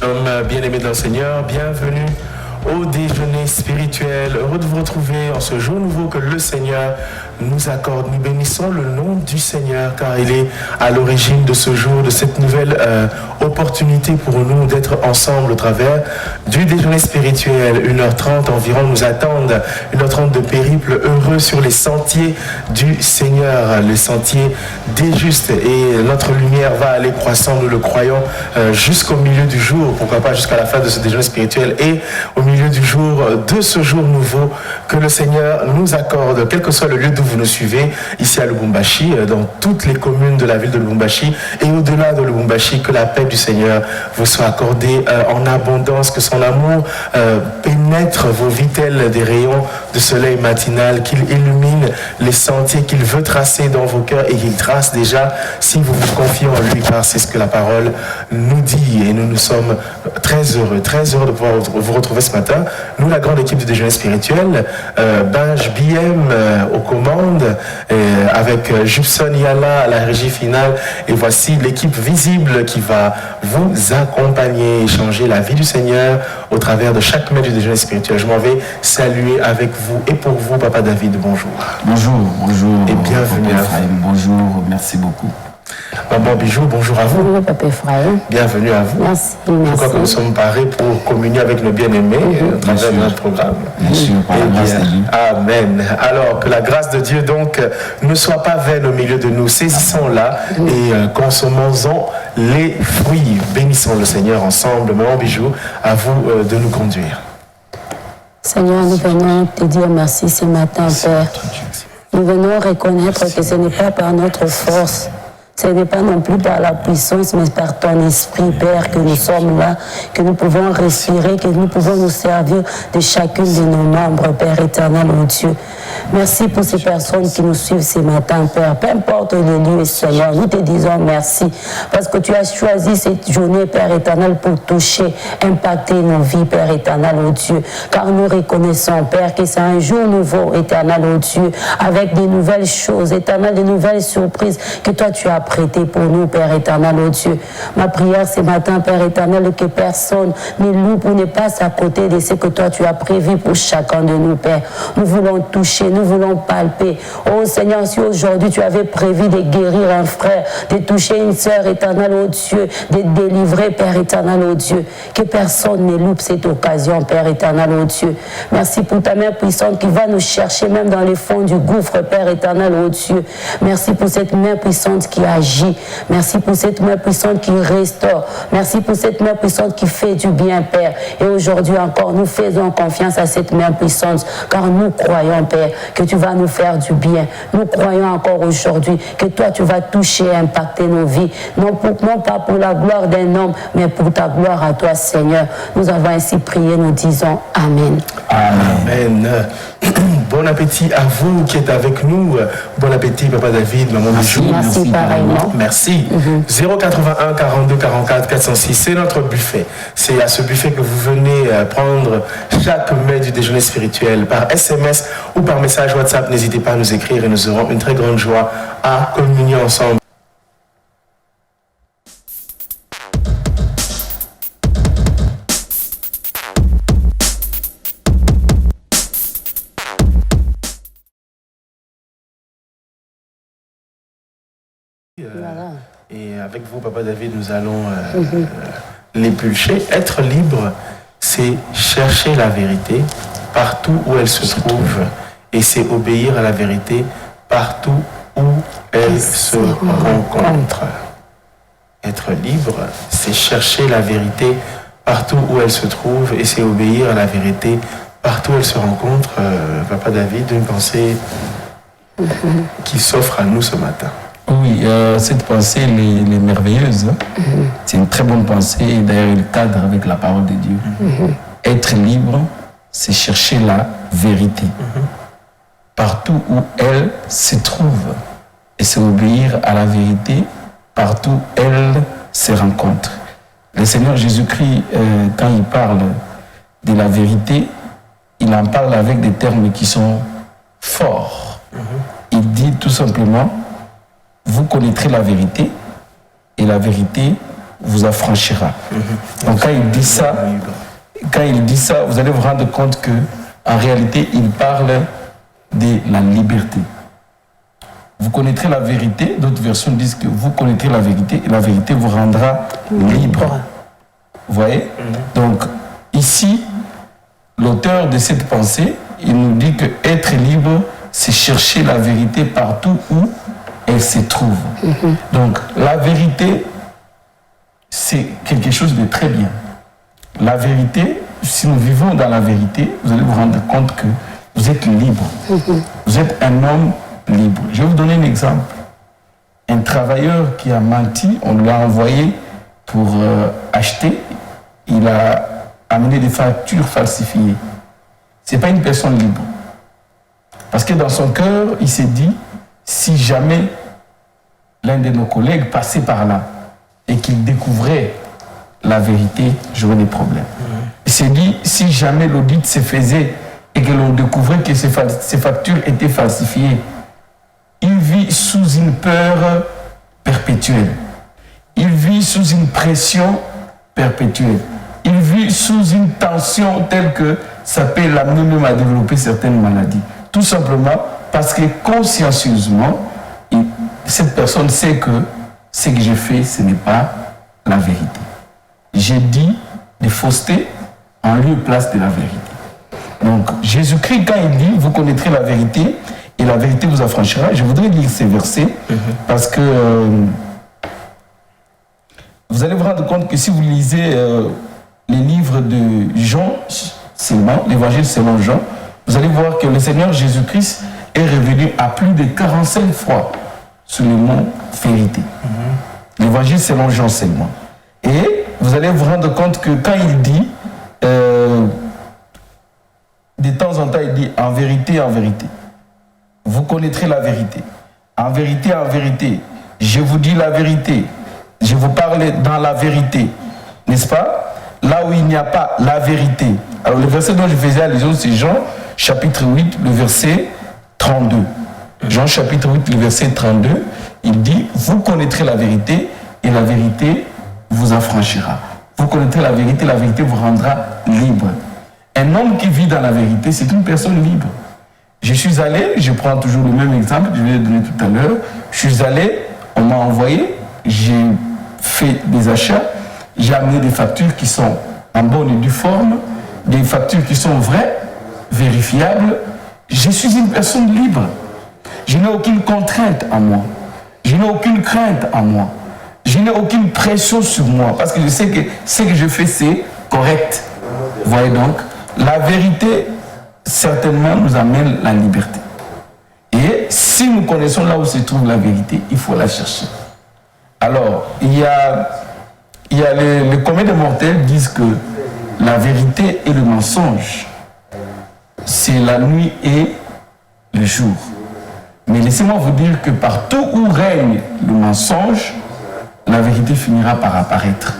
Hommes bien-aimés dans le Seigneur, bienvenue au déjeuner spirituel. Heureux de vous retrouver en ce jour nouveau que le Seigneur nous accorde. Nous bénissons le nom du Seigneur car il est à l'origine de ce jour, de cette nouvelle opportunité pour nous d'être ensemble au travers du déjeuner spirituel. 1h30 environ nous attendent, 1h30 de périple heureux sur les sentiers du Seigneur, les sentiers des justes. Et notre lumière va aller croissant, nous le croyons, jusqu'au milieu du jour, pourquoi pas jusqu'à la fin de ce déjeuner spirituel et au milieu du jour, de ce jour nouveau que le Seigneur nous accorde, quel que soit le lieu d'où vous nous suivez, ici à Lubumbashi, dans toutes les communes de la ville de Lubumbashi et au-delà de Lubumbashi, que la paix du Seigneur vous soit accordée en abondance, que son amour pénètre vos vies tels des rayons de soleil matinal, qu'il illumine les sentiers qu'il veut tracer dans vos cœurs et qu'il trace déjà si vous vous confiez en lui, car c'est ce que la parole nous dit et nous sommes très heureux de pouvoir vous retrouver ce matin. Nous, la grande équipe du déjeuner spirituel, Benj BM aux commandes, avec Jupson Yala à la régie finale, et voici l'équipe visible qui va vous accompagner, échanger la vie du Seigneur au travers de chaque mets du déjeuner spirituel. Je m'en vais saluer avec vous et pour vous, Papa David, bonjour. Bonjour. Et bienvenue à vous. Bonjour, merci beaucoup. Maman Bijou, bonjour à vous. Bonjour, Papa Ephraim. Bienvenue à vous. Merci. Je crois que nous sommes parés pour communier avec nos bien-aimés à travers notre programme. Bien sûr, par la grâce de Dieu. Amen. Alors, que la grâce de Dieu, donc, ne soit pas vaine au milieu de nous. Saisissons-la et consommons-en les fruits. Bénissons le Seigneur ensemble. Maman Bijou, à vous de nous conduire. Seigneur, nous venons te dire merci ce matin, Père. Nous venons reconnaître que ce n'est pas par notre force, ce n'est pas non plus par la puissance, mais par ton esprit, Père, que nous sommes là, que nous pouvons respirer, que nous pouvons nous servir de chacune de nos membres, Père éternel, mon Dieu. Merci pour ces personnes qui nous suivent ce matin, Père. Peu importe le lieu, Seigneur, nous te disons merci, parce que tu as choisi cette journée, Père éternel, pour toucher, impacter nos vies, Père éternel, mon Dieu. Car nous reconnaissons, Père, que c'est un jour nouveau, éternel, mon Dieu, avec des nouvelles choses, éternel, des nouvelles surprises que toi tu as prêté pour nous, Père éternel, oh Dieu. Ma prière ce matin, Père éternel, que personne ne loupe ou ne passe à côté de ce que toi tu as prévu pour chacun de nous, Père. Nous voulons toucher, nous voulons palper. Oh Seigneur, si aujourd'hui tu avais prévu de guérir un frère, de toucher une sœur éternelle, oh Dieu, de délivrer, Père éternel, oh Dieu, que personne ne loupe cette occasion, Père éternel, oh Dieu. Merci pour ta main puissante qui va nous chercher même dans les fonds du gouffre, Père éternel, oh Dieu. Merci pour cette main puissante qui agit. Merci pour cette main puissante qui restaure. Merci pour cette main puissante qui fait du bien, Père. Et aujourd'hui encore, nous faisons confiance à cette main puissante, car nous croyons, Père, que tu vas nous faire du bien. Nous croyons encore aujourd'hui que toi, tu vas toucher et impacter nos vies, non pas pour la gloire d'un homme, mais pour ta gloire à toi, Seigneur. Nous avons ainsi prié, nous disons Amen. Amen. Bon appétit à vous qui êtes avec nous. Bon appétit, Papa David, Maman Bijou. Merci pareillement. Merci. 081 42 44 406, c'est notre buffet. C'est à ce buffet que vous venez prendre chaque mets du déjeuner spirituel par SMS ou par message WhatsApp. N'hésitez pas à nous écrire et nous aurons une très grande joie à communier ensemble. Et avec vous, Papa David, nous allons l'épulcher. Être libre, c'est chercher la vérité partout où elle se trouve, et c'est obéir à la vérité partout où elle se rencontre. Être libre, c'est chercher la vérité partout où elle se trouve, et c'est obéir à la vérité partout où elle se rencontre. Papa David, une pensée qui s'offre à nous ce matin. Oui, cette pensée, elle est merveilleuse. C'est une très bonne pensée, et d'ailleurs, elle cadre avec la parole de Dieu. Être libre, c'est chercher la vérité partout où elle se trouve, et c'est obéir à la vérité partout où elle se rencontre. Le Seigneur Jésus-Christ, quand il parle de la vérité, il en parle avec des termes qui sont forts. Il dit tout simplement: vous connaîtrez la vérité, et la vérité vous affranchira. Donc quand il dit ça, vous allez vous rendre compte que en réalité, il parle de la liberté. Vous connaîtrez la vérité, d'autres versions disent que vous connaîtrez la vérité et la vérité vous rendra libre. Vous voyez? Donc ici, l'auteur de cette pensée, il nous dit que être libre, c'est chercher la vérité partout où elle se trouve. Donc la vérité, c'est quelque chose de très bien. La vérité, si nous vivons dans la vérité, vous allez vous rendre compte que vous êtes libre. Vous êtes un homme libre. Je vais vous donner un exemple. Un travailleur qui a menti, on lui a envoyé pour acheter, il a amené des factures falsifiées. Ce n'est pas une personne libre. Parce que dans son cœur, il s'est dit, si jamais l'un de nos collègues passait par là et qu'il découvrait la vérité, j'aurais des problèmes. Il s'est dit, si jamais l'audit se faisait et que l'on découvrait que ces factures étaient falsifiées, il vit sous une peur perpétuelle. Il vit sous une pression perpétuelle. Il vit sous une tension telle que ça peut l'amener même à développer certaines maladies. Tout simplement parce que consciencieusement, cette personne sait que ce que j'ai fait, ce n'est pas la vérité. J'ai dit des faussetés en lieu et place de la vérité. Donc, Jésus-Christ, quand il dit, vous connaîtrez la vérité et la vérité vous affranchira, je voudrais lire ces versets parce que vous allez vous rendre compte que si vous lisez les livres de Jean seulement, l'évangile selon Jean, vous allez voir que le Seigneur Jésus-Christ est revenu à plus de 45 fois sur le mot vérité. L'évangile selon Jean seulement. Et vous allez vous rendre compte que quand il dit, de temps en temps, il dit en vérité, vous connaîtrez la vérité. En vérité, je vous dis la vérité. Je vous parle dans la vérité. N'est-ce pas? Là où il n'y a pas la vérité. Alors le verset dont je faisais allusion, c'est Jean chapitre 8, le verset 32. Jean chapitre 8, le verset 32, il dit, vous connaîtrez la vérité et la vérité vous affranchira. Vous connaîtrez la vérité vous rendra libre. Un homme qui vit dans la vérité, c'est une personne libre. Je suis allé, je prends toujours le même exemple, je vais le donner tout à l'heure. Je suis allé, on m'a envoyé, j'ai fait des achats, j'ai amené des factures qui sont en bonne et due forme, des factures qui sont vraies, vérifiables. Je suis une personne libre. Je n'ai aucune contrainte en moi. Je n'ai aucune crainte en moi. Je n'ai aucune pression sur moi parce que je sais que ce que je fais, c'est correct. Vous voyez donc, la vérité, certainement, nous amène la liberté. Et si nous connaissons là où se trouve la vérité, il faut la chercher. Alors, il y a les communs des mortels disent que la vérité et le mensonge, c'est la nuit et le jour. Mais laissez-moi vous dire que partout où règne le mensonge, la vérité finira par apparaître.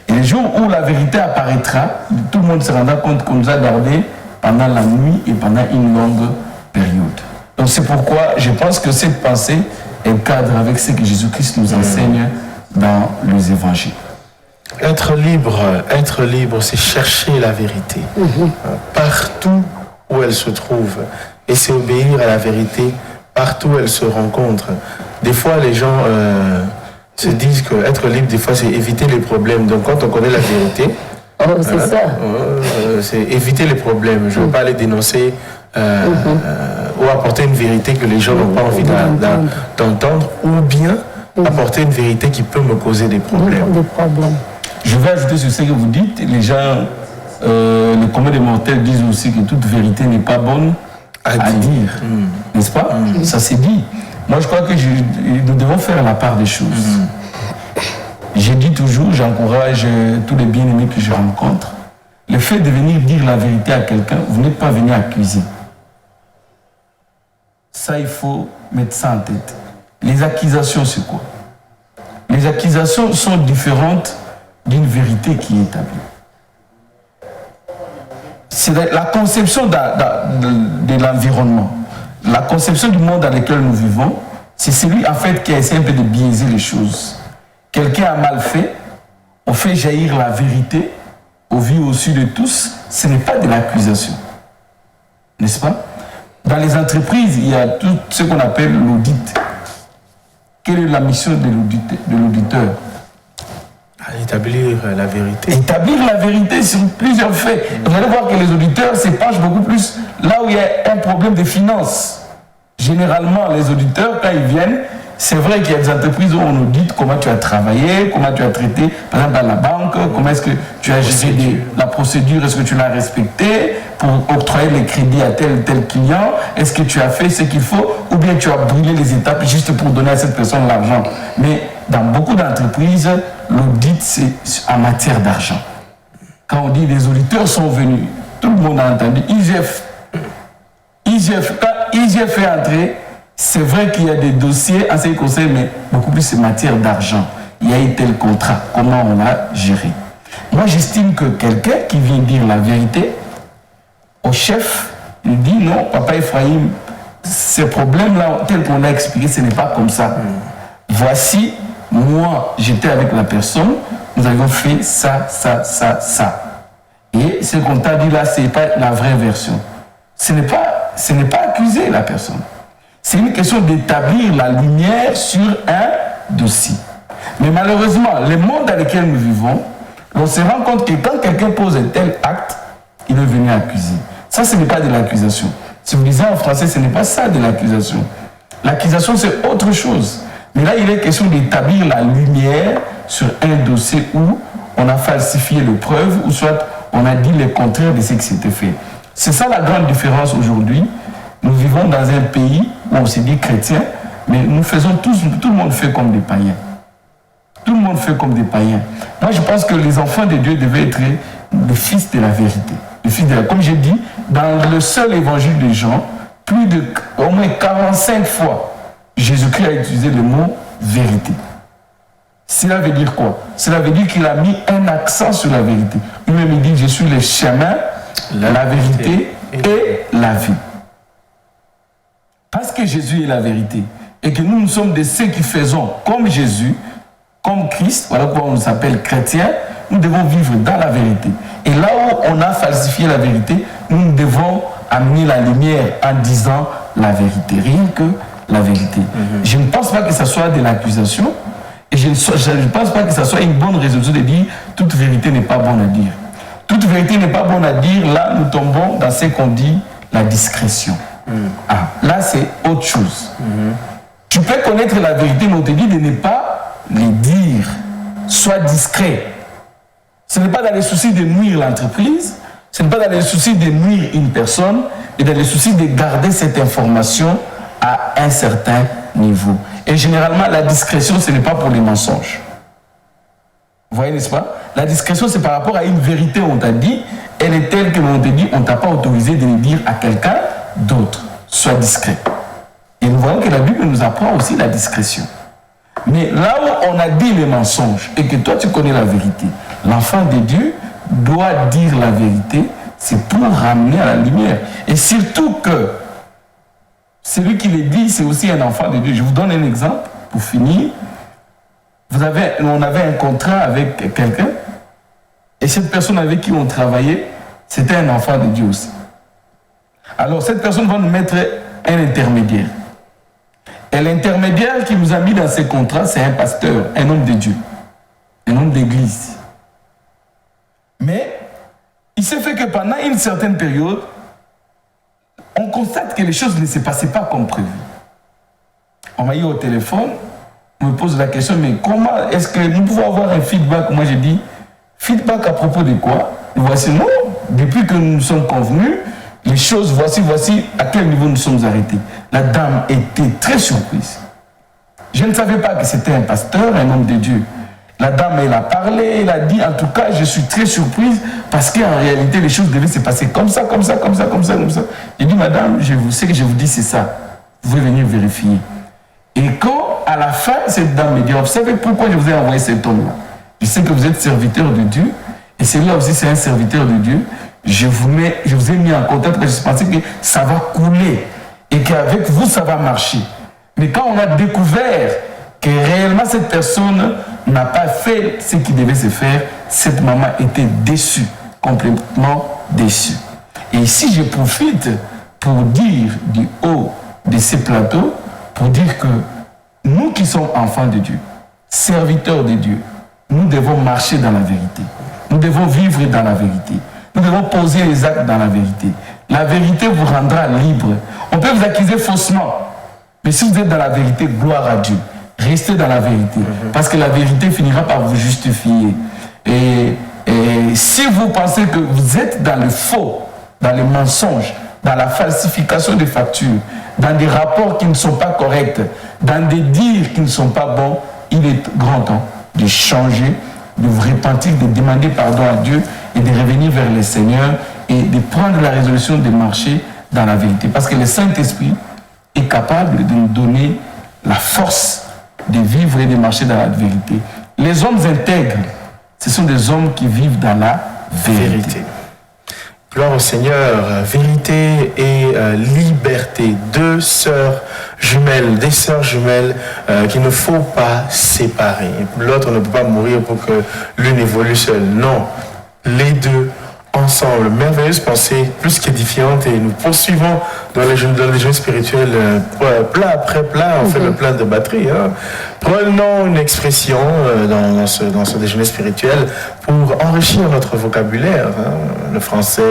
Et le jour où la vérité apparaîtra, tout le monde se rendra compte qu'on nous a gardés pendant la nuit et pendant une longue période. Donc c'est pourquoi je pense que cette pensée est cadre avec ce que Jésus-Christ nous enseigne dans les évangiles. Être libre, c'est chercher la vérité. Partout où elle se trouve. Et c'est obéir à la vérité partout où elle se rencontre. Des fois, les gens se disent qu'être libre, des fois, c'est éviter les problèmes. Donc, quand on connaît la vérité, c'est éviter les problèmes. Je ne veux pas les dénoncer ou apporter une vérité que les gens n'ont pas envie d'entendre, ou bien apporter une vérité qui peut me causer des problèmes. Je vais ajouter sur ce que vous dites. Les gens, les communs des mortels disent aussi que toute vérité n'est pas bonne à dire. N'est-ce pas? Ça c'est dit. Moi, je crois que nous devons faire la part des choses. Je dis toujours, j'encourage tous les bien-aimés que je rencontre. Le fait de venir dire la vérité à quelqu'un, vous n'êtes pas venu accuser. Ça, il faut mettre ça en tête. Les accusations, c'est quoi? Les accusations sont différentes d'une vérité qui est établie. C'est la conception de l'environnement. La conception du monde dans lequel nous vivons, c'est celui en fait qui essaie un peu de biaiser les choses. Quelqu'un a mal fait, on fait jaillir la vérité au vu au su de tous, ce n'est pas de l'accusation. N'est-ce pas? Dans les entreprises, il y a tout ce qu'on appelle l'audit. Quelle est la mission de l'auditeur? Établir la vérité. Établir la vérité sur plusieurs faits. Vous allez voir que les auditeurs s'épanchent beaucoup plus là où il y a un problème de finances. Généralement, les auditeurs, quand ils viennent, c'est vrai qu'il y a des entreprises où on audite comment tu as travaillé, comment tu as traité, par exemple dans la banque, comment est-ce que tu as géré la procédure, est-ce que tu l'as respectée pour octroyer les crédits à tel ou tel client, est-ce que tu as fait ce qu'il faut, ou bien tu as brûlé les étapes juste pour donner à cette personne l'argent. Mais dans beaucoup d'entreprises, l'audit, c'est en matière d'argent. Quand on dit les auditeurs sont venus, tout le monde a entendu, IGF, quand IGF est entré, c'est vrai qu'il y a des dossiers en ce qui concerne, mais beaucoup plus en matière d'argent. Il y a eu tel contrat, comment on l'a géré. Moi, j'estime que quelqu'un qui vient dire la vérité au chef, il dit non, papa Ephraim, ces problèmes-là, tel qu'on a expliqué, ce n'est pas comme ça. Voici, moi, j'étais avec la personne, nous avons fait ça. Et ce qu'on t'a dit là, ce n'est pas la vraie version. Ce n'est pas accuser la personne. C'est une question d'établir la lumière sur un dossier. Mais malheureusement, le monde dans lequel nous vivons, on se rend compte que quand quelqu'un pose un tel acte, il est venu accuser. Ça, ce n'est pas de l'accusation. Si vous lisez en français, ce n'est pas ça de l'accusation. L'accusation, c'est autre chose. Mais là, il est question d'établir la lumière sur un dossier où on a falsifié les preuves, ou soit on a dit le contraire de ce qui s'était fait. C'est ça la grande différence aujourd'hui. Nous vivons dans un pays où on se dit chrétien, mais nous faisons tout le monde fait comme des païens. Tout le monde fait comme des païens. Moi, je pense que les enfants de Dieu devaient être les fils de la vérité. Comme j'ai dit, dans le seul évangile de Jean, au moins 45 fois, Jésus-Christ a utilisé le mot vérité. Cela veut dire quoi? Cela veut dire qu'il a mis un accent sur la vérité. Lui-même, il dit, je suis le chemin, la vérité et la vie. Parce que Jésus est la vérité et que nous sommes de ceux qui faisons comme Jésus, comme Christ, voilà pourquoi on nous appelle chrétiens, nous devons vivre dans la vérité. Et là où on a falsifié la vérité, nous devons amener la lumière en disant la vérité, rien que la vérité. Je ne pense pas que ce soit de l'accusation et je ne pense pas que ce soit une bonne résolution de dire toute vérité n'est pas bonne à dire. Toute vérité n'est pas bonne à dire, là nous tombons dans ce qu'on dit la discrétion. Là c'est autre chose. Tu peux connaître la vérité, mais on te dit de ne pas les dire. Sois discret. Ce n'est pas dans les soucis de nuire l'entreprise, ce n'est pas dans les soucis de nuire une personne, mais dans les soucis de garder cette information à un certain niveau. Et généralement, la discrétion, ce n'est pas pour les mensonges. Vous voyez, n'est-ce pas? La discrétion, c'est par rapport à une vérité, on t'a dit, elle est telle que l'on te dit, on ne t'a pas autorisé de le dire à quelqu'un d'autre. Sois discret. Et nous voyons que la Bible nous apprend aussi la discrétion. Mais là où on a dit les mensonges et que toi tu connais la vérité, l'enfant de Dieu doit dire la vérité, c'est pour ramener à la lumière. Et surtout que celui qui le dit, c'est aussi un enfant de Dieu. Je vous donne un exemple pour finir. On avait un contrat avec quelqu'un et cette personne avec qui on travaillait, c'était un enfant de Dieu aussi. Alors cette personne va nous mettre un intermédiaire. Et l'intermédiaire qui nous a mis dans ces contrats, c'est un pasteur, un homme de Dieu, un homme d'église. Mais il s'est fait que pendant une certaine période, on constate que les choses ne se passaient pas comme prévu. On m'a eu au téléphone, on me pose la question, mais comment est-ce que nous pouvons avoir un feedback? Moi j'ai dit, feedback à propos de quoi? Voici, non, depuis que nous nous sommes convenus, les choses, voici à quel niveau nous sommes arrêtés. La dame était très surprise. Je ne savais pas que c'était un pasteur, un homme de Dieu. La dame, elle a parlé, elle a dit, en tout cas, je suis très surprise parce qu'en réalité, les choses devaient se passer comme ça. J'ai dit, madame, ce que je vous dis, c'est ça. Vous pouvez venir vérifier. Et quand, à la fin, cette dame me dit, vous savez pourquoi je vous ai envoyé cet homme-là? Je sais que vous êtes serviteur de Dieu, et celui-là aussi, c'est un serviteur de Dieu. Je vous ai mis en contact parce que je pensais que ça va couler et qu'avec vous, ça va marcher. Mais quand on a découvert que réellement cette personne n'a pas fait ce qui devait se faire, cette maman était déçue, complètement déçue. Et ici, je profite pour dire du haut de ces plateaux, pour dire que nous qui sommes enfants de Dieu, serviteurs de Dieu, nous devons marcher dans la vérité. Nous devons vivre dans la vérité. Nous devons poser les actes dans la vérité. La vérité vous rendra libre. On peut vous accuser faussement, mais si vous êtes dans la vérité, gloire à Dieu. Restez dans la vérité, parce que la vérité finira par vous justifier. Et si vous pensez que vous êtes dans le faux, dans le mensonge, dans la falsification des factures, dans des rapports qui ne sont pas corrects, dans des dires qui ne sont pas bons, il est grand temps de changer, de vous repentir, de demander pardon à Dieu et de revenir vers le Seigneur et de prendre la résolution de marcher dans la vérité. Parce que le Saint-Esprit est capable de nous donner la force de vivre et de marcher dans la vérité. Les hommes intègres, ce sont des hommes qui vivent dans la vérité. Gloire au Seigneur, vérité et liberté, deux sœurs jumelles, des sœurs jumelles qu'il ne faut pas séparer. L'autre ne peut pas mourir pour que l'une évolue seule. Non, les deux ensemble. Merveilleuse pensée, plus qu'édifiante, et nous poursuivons dans les jeunes spirituels, plat après plat, on fait le plein de batterie. Hein. Prenons une expression dans ce déjeuner spirituel pour enrichir notre vocabulaire. Hein. Le français,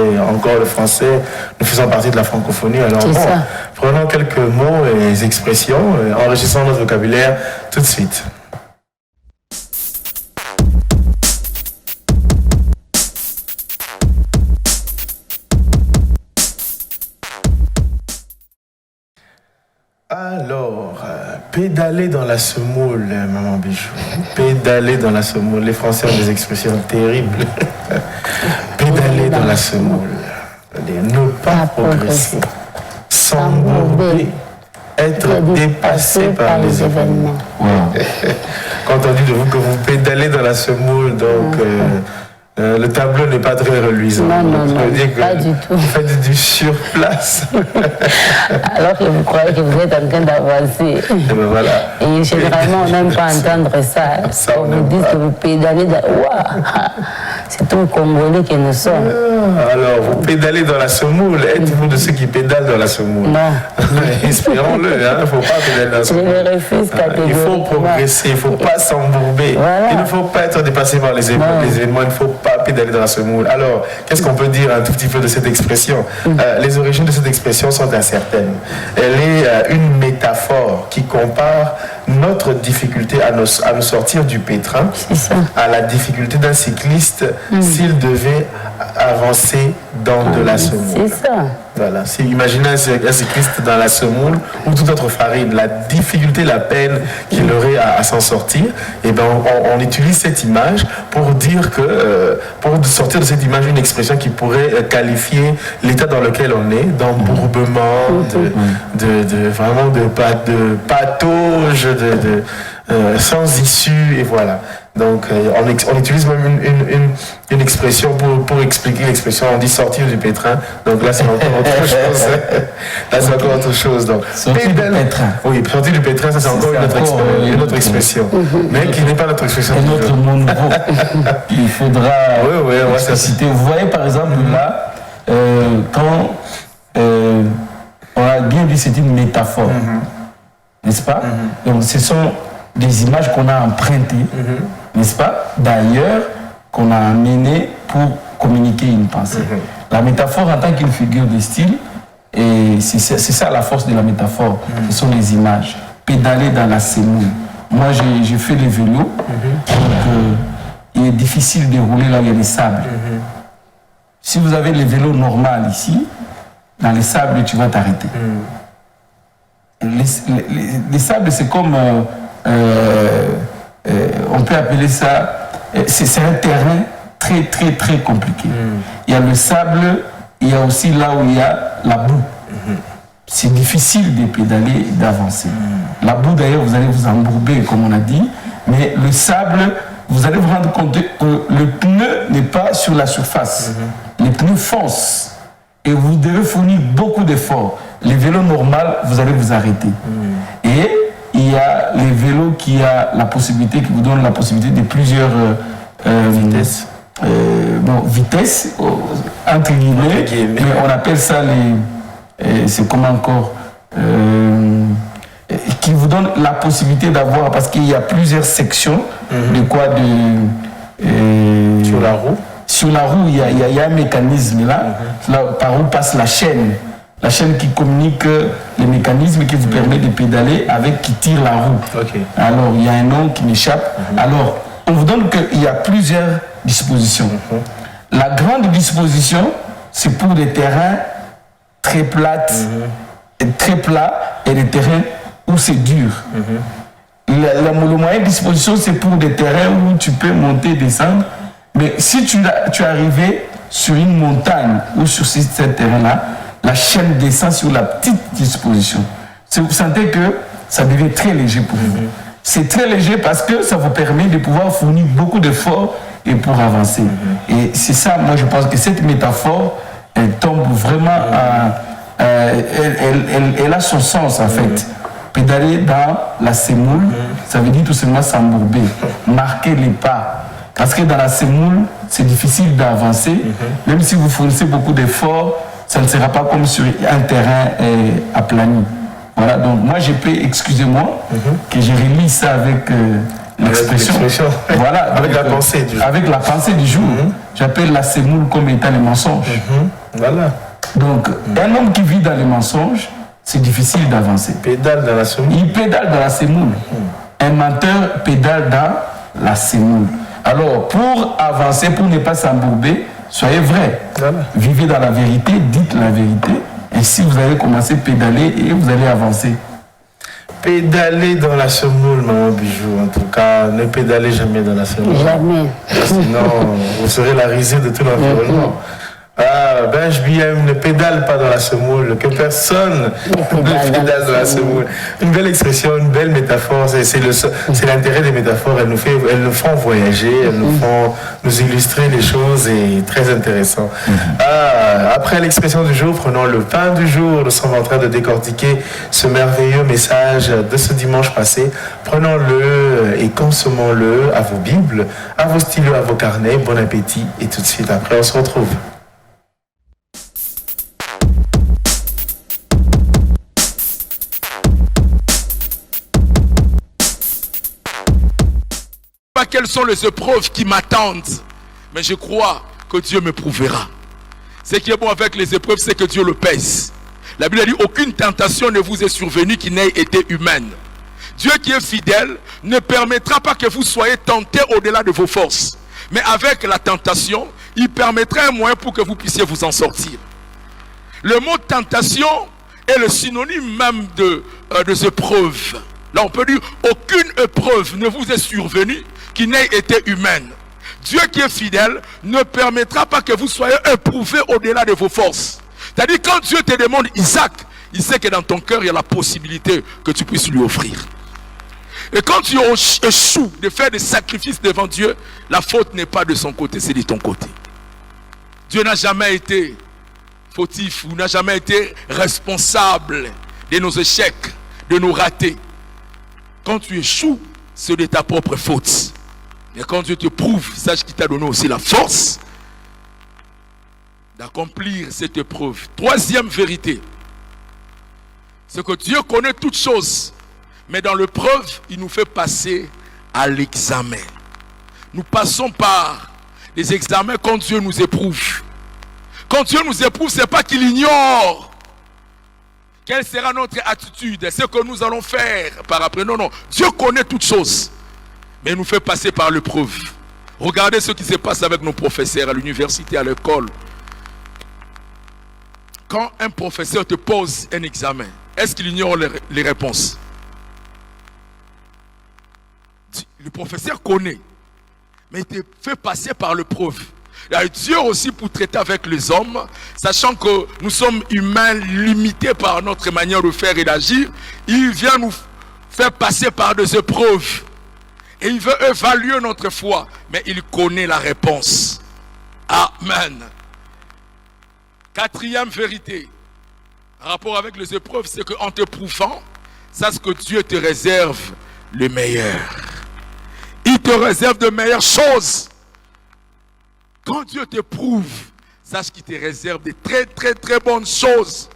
nous faisons partie de la francophonie. Alors bon, prenons quelques mots et expressions, enrichissons notre vocabulaire tout de suite. Alors, pédaler dans la semoule, maman Bijou. Pédaler dans la semoule. Les Français ont des expressions terribles. Pédaler dans la semoule. Ne pas progresser. S'embourber. Être dépassé par les événements. Quand on dit de vous que vous pédalez dans la semoule, donc... le tableau n'est pas très reluisant. Non, pas du tout. Vous faites du surplace. Alors que vous croyez que vous êtes en train d'avancer. Et ben voilà. Et généralement, on n'aime pas entendre ça. On vous dit que vous pédalez dans... Waouh, c'est tout Congolais que nous sommes. Alors, vous pédalez dans la semoule. Êtes-vous de ceux qui pédalent dans la semoule? Non. Espérons-le, il ne faut pas pédaler dans la semoule. Je le refuse catégoriquement. Il faut progresser, il ne faut pas s'embourber. Voilà. Il ne faut pas être dépassé par les événements, il ne faut pas pédaler dans la semoule. Alors, qu'est-ce qu'on peut dire un tout petit peu de cette expression? Les origines de cette expression sont incertaines. Elle est une métaphore qui compare notre difficulté à nous sortir du pétrin à la difficulté d'un cycliste s'il devait avancer dans de la semoule. C'est ça. Voilà. Imaginez un cycliste dans la semoule ou toute autre farine, la difficulté, la peine qu'il aurait à s'en sortir. Et ben on utilise cette image pour dire que, pour sortir de cette image une expression qui pourrait qualifier l'état dans lequel on est, d'embourbement, vraiment de patauge, sans issue, et voilà. Donc on utilise même une expression pour expliquer l'expression, on dit sortir du pétrin, donc là c'est encore autre chose. Là c'est encore autre chose. Donc, sortir du pétrin. Oui, sortir du pétrin, ça c'est encore une autre expression, mais qui n'est pas notre expression. Un autre mot nouveau. Il faudra citer. Vous voyez par exemple là, quand on a bien dit c'est une métaphore, n'est-ce pas? Donc ce sont des images qu'on a empruntées, n'est-ce pas, d'ailleurs, qu'on a amenées pour communiquer une pensée. La métaphore en tant qu'une figure de style, et c'est ça la force de la métaphore, ce sont les images. Pédaler dans la semoule. Moi, j'ai fait le vélo, donc il est difficile de rouler là où il y a des sables. Si vous avez le vélo normal ici, dans les sables, tu vas t'arrêter. Les sables, c'est comme... on peut appeler ça, c'est un terrain très très très compliqué. Il y a le sable, il y a aussi là où il y a la boue. C'est difficile de pédaler et d'avancer. La boue d'ailleurs, vous allez vous embourber comme on a dit, mais le sable, vous allez vous rendre compte que le pneu n'est pas sur la surface. Les pneus foncent et vous devez fournir beaucoup d'efforts. Les vélos normaux, vous allez vous arrêter. Et il y a les vélos qui vous donnent la possibilité de plusieurs vitesses. Vitesse, entre guillemets, mais on appelle ça c'est comment encore qui vous donne la possibilité d'avoir, parce qu'il y a plusieurs sections sur la roue. Sur la roue, il y a un mécanisme là, par où passe la chaîne qui communique les mécanismes qui vous permet de pédaler qui tire la roue. Alors, il y a un nom qui m'échappe. Alors, on vous donne qu'il y a plusieurs dispositions. La grande disposition, c'est pour des terrains très plats et des terrains où c'est dur. La moyenne disposition, c'est pour des terrains où tu peux monter et descendre. Mais si tu es arrivé sur une montagne ou sur ce terrain-là, la chaîne descend sur la petite disposition. Vous sentez que ça devient très léger pour vous. C'est très léger parce que ça vous permet de pouvoir fournir beaucoup d'efforts et pour avancer. Et c'est ça, moi je pense que cette métaphore, elle tombe vraiment elle a son sens en fait. Pédaler dans la semoule, ça veut dire tout simplement s'embourber, marquer les pas. Parce que dans la semoule, c'est difficile d'avancer. Même si vous fournissez beaucoup d'efforts, ça ne sera pas comme sur un terrain aplani. Voilà, donc moi excusez-moi, que je relis ça avec l'expression. Voilà, avec la pensée du jour. Avec la pensée du jour. J'appelle la semoule comme étant les mensonges. Voilà. Donc, un homme qui vit dans les mensonges, c'est difficile d'avancer. Pédale dans la semoule. Il pédale dans la semoule. Un menteur pédale dans la semoule. Alors, pour avancer, pour ne pas s'embourber, soyez vrai. Voilà. Vivez dans la vérité, dites la vérité. Ainsi, vous allez commencer à pédaler et vous allez avancer. Pédaler dans la semoule, maman Bijou. En tout cas, ne pédalez jamais dans la semoule. Jamais. Sinon, vous serez la risée de tout l'environnement. Benj BM ne pédale pas dans la semoule, que personne ne pédale dans la semoule. Une belle expression, une belle métaphore, c'est l'intérêt des métaphores, elles nous font voyager, elles nous font nous illustrer les choses et très intéressant. Après l'expression du jour, prenons le pain du jour, nous sommes en train de décortiquer ce merveilleux message de ce dimanche passé. Prenons-le et consommons-le à vos Bibles, à vos stylos, à vos carnets. Bon appétit et tout de suite après on se retrouve. Pas quelles sont les épreuves qui m'attendent, mais je crois que Dieu me prouvera. Ce qui est bon avec les épreuves, c'est que Dieu le pèse. La Bible dit aucune tentation ne vous est survenue qui n'ait été humaine. Dieu qui est fidèle ne permettra pas que vous soyez tentés au-delà de vos forces. Mais avec la tentation, il permettra un moyen pour que vous puissiez vous en sortir. Le mot tentation est le synonyme même de épreuve. Là, on peut dire aucune épreuve ne vous est survenue qui n'ait été humaine. Dieu qui est fidèle ne permettra pas que vous soyez éprouvés au-delà de vos forces. C'est-à-dire quand Dieu te demande Isaac, il sait que dans ton cœur, il y a la possibilité que tu puisses lui offrir. Et quand tu échoues de faire des sacrifices devant Dieu, la faute n'est pas de son côté, c'est de ton côté. Dieu n'a jamais été fautif ou n'a jamais été responsable de nos échecs, de nos ratés. Quand tu échoues, c'est de ta propre faute. Mais quand Dieu te prouve, sache qu'il t'a donné aussi la force d'accomplir cette épreuve. Troisième vérité, c'est que Dieu connaît toutes choses, mais dans l'épreuve, il nous fait passer à l'examen. Nous passons par les examens quand Dieu nous éprouve. Quand Dieu nous éprouve, ce n'est pas qu'il ignore quelle sera notre attitude, ce que nous allons faire par après. Non, non, Dieu connaît toutes choses, mais il nous fait passer par l'épreuve. Regardez ce qui se passe avec nos professeurs à l'université, à l'école. Quand un professeur te pose un examen, est-ce qu'il ignore les réponses? Le professeur connaît, mais il te fait passer par l'épreuve. Et Dieu aussi pour traiter avec les hommes, sachant que nous sommes humains limités par notre manière de faire et d'agir, il vient nous faire passer par des épreuves. Et il veut évaluer notre foi, mais il connaît la réponse. Amen. Quatrième vérité, en rapport avec les épreuves, c'est qu'en te prouvant, sache que Dieu te réserve le meilleur. Il te réserve de meilleures choses. Quand Dieu t'éprouve, sache qu'il te réserve de très très très bonnes choses.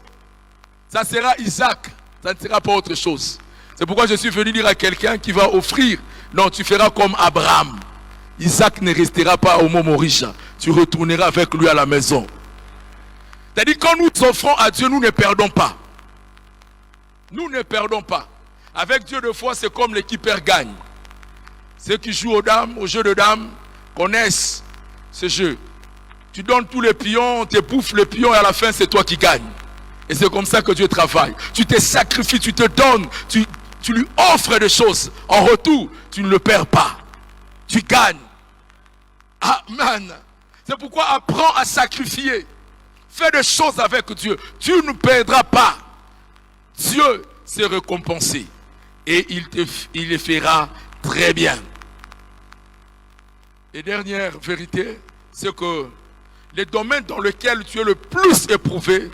Ça sera Isaac, ça ne sera pas autre chose. C'est pourquoi je suis venu dire à quelqu'un qui va offrir. Non, tu feras comme Abraham. Isaac ne restera pas au Mont Morisha. Tu retourneras avec lui à la maison. C'est-à-dire quand nous offrons à Dieu, nous ne perdons pas. Nous ne perdons pas. Avec Dieu de foi, c'est comme l'équipe gagne. Ceux qui jouent aux dames, au jeu de dames, connaissent ce jeu. Tu donnes tous les pions, tu bouffes les pions et à la fin, c'est toi qui gagnes. Et c'est comme ça que Dieu travaille. Tu te sacrifies, tu te donnes, tu lui offres des choses. En retour, tu ne le perds pas. Tu gagnes. Amen. C'est pourquoi apprends à sacrifier. Fais des choses avec Dieu. Tu ne perdras pas. Dieu s'est récompensé. Et il les fera très bien. Et dernière vérité, c'est que les domaines dans lesquels tu es le plus éprouvé,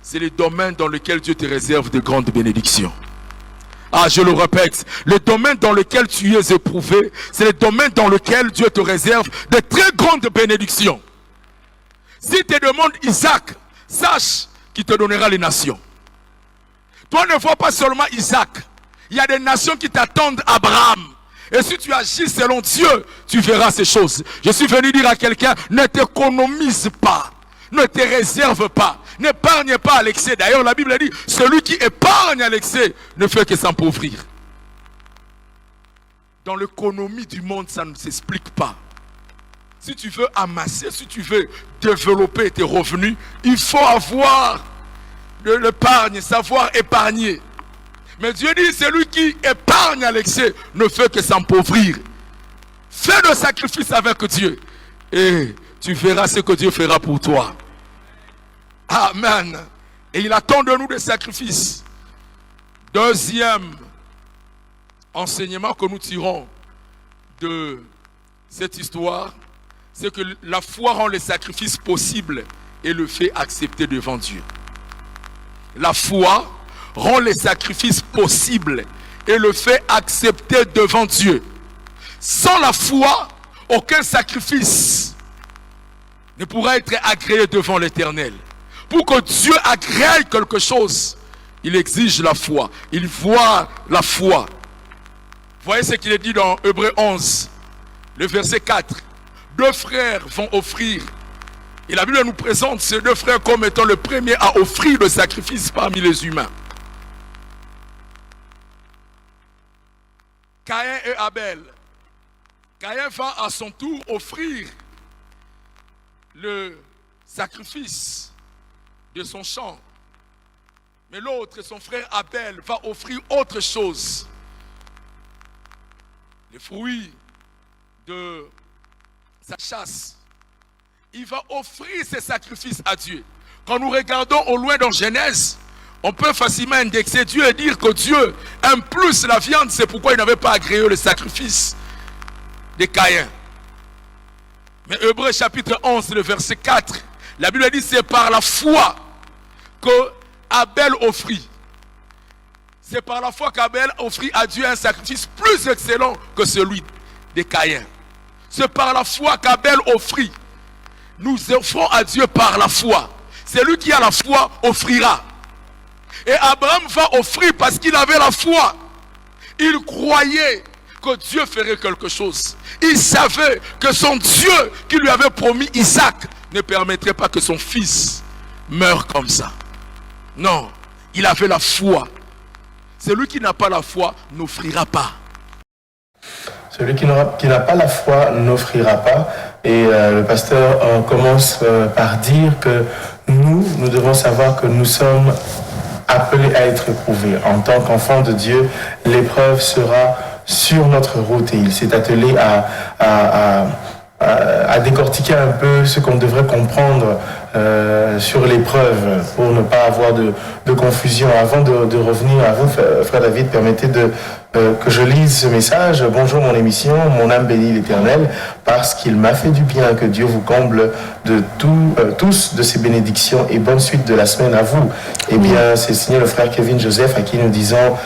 c'est les domaines dans lesquels Dieu te réserve de grandes bénédictions. Je le répète, les domaines dans lesquels tu es éprouvé, c'est les domaines dans lesquels Dieu te réserve de très grandes bénédictions. Si tu demandes Isaac, sache qu'il te donnera les nations. Toi ne vois pas seulement Isaac, il y a des nations qui t'attendent Abraham. Et si tu agis selon Dieu, tu verras ces choses. Je suis venu dire à quelqu'un, ne t'économise pas, ne te réserve pas, n'épargne pas à l'excès. D'ailleurs, la Bible dit, celui qui épargne à l'excès ne fait que s'appauvrir. Dans l'économie du monde, ça ne s'explique pas. Si tu veux amasser, si tu veux développer tes revenus, il faut avoir de l'épargne, savoir épargner. Mais Dieu dit, celui qui épargne à l'excès ne fait que s'appauvrir. Fais le sacrifice avec Dieu et tu verras ce que Dieu fera pour toi. Amen. Et il attend de nous des sacrifices. Deuxième enseignement que nous tirons de cette histoire, c'est que la foi rend les sacrifices possibles et le fait accepter devant Dieu. La foi rend les sacrifices possibles et le fait accepter devant Dieu. Sans la foi, aucun sacrifice ne pourra être agréé devant l'Éternel. Pour que Dieu agrée quelque chose, il exige la foi. Il voit la foi. Voyez ce qu'il est dit dans Hébreux 11, le verset 4. Deux frères vont offrir. Et la Bible nous présente ces deux frères comme étant le premier à offrir le sacrifice parmi les humains. Caïn et Abel. Caïn va à son tour offrir le sacrifice de son champ. Mais l'autre, son frère Abel, va offrir autre chose. Les fruits de sa chasse. Il va offrir ses sacrifices à Dieu. Quand nous regardons au loin dans Genèse, on peut facilement indexer Dieu et dire que Dieu aime plus la viande. C'est pourquoi il n'avait pas agréé le sacrifice de Caïn. Mais Hébreux chapitre 11, le verset 4, la Bible dit c'est par la foi que Abel offrit. C'est par la foi qu'Abel offrit à Dieu un sacrifice plus excellent que celui de Caïn. C'est par la foi qu'Abel offrit. Nous offrons à Dieu par la foi. Celui qui a la foi offrira. Et Abraham va offrir parce qu'il avait la foi. Il croyait que Dieu ferait quelque chose. Il savait que son Dieu qui lui avait promis Isaac ne permettrait pas que son fils meure comme ça. Non, il avait la foi. Celui qui n'a pas la foi n'offrira pas. Celui qui n'a pas la foi n'offrira pas. Et le pasteur commence par dire que nous devons savoir que nous sommes appelés à être éprouvés. En tant qu'enfants de Dieu, l'épreuve sera sur notre route. Et il s'est attelé à décortiquer un peu ce qu'on devrait comprendre sur l'épreuve, pour ne pas avoir de confusion. Avant de revenir à vous, frère David, permettez que je lise ce message. Bonjour mon émission, mon âme bénit l'Éternel parce qu'il m'a fait du bien. Que Dieu vous comble de tous de ses bénédictions et bonne suite de la semaine à vous. Eh bien, c'est signé le frère Kevin Joseph à qui nous disons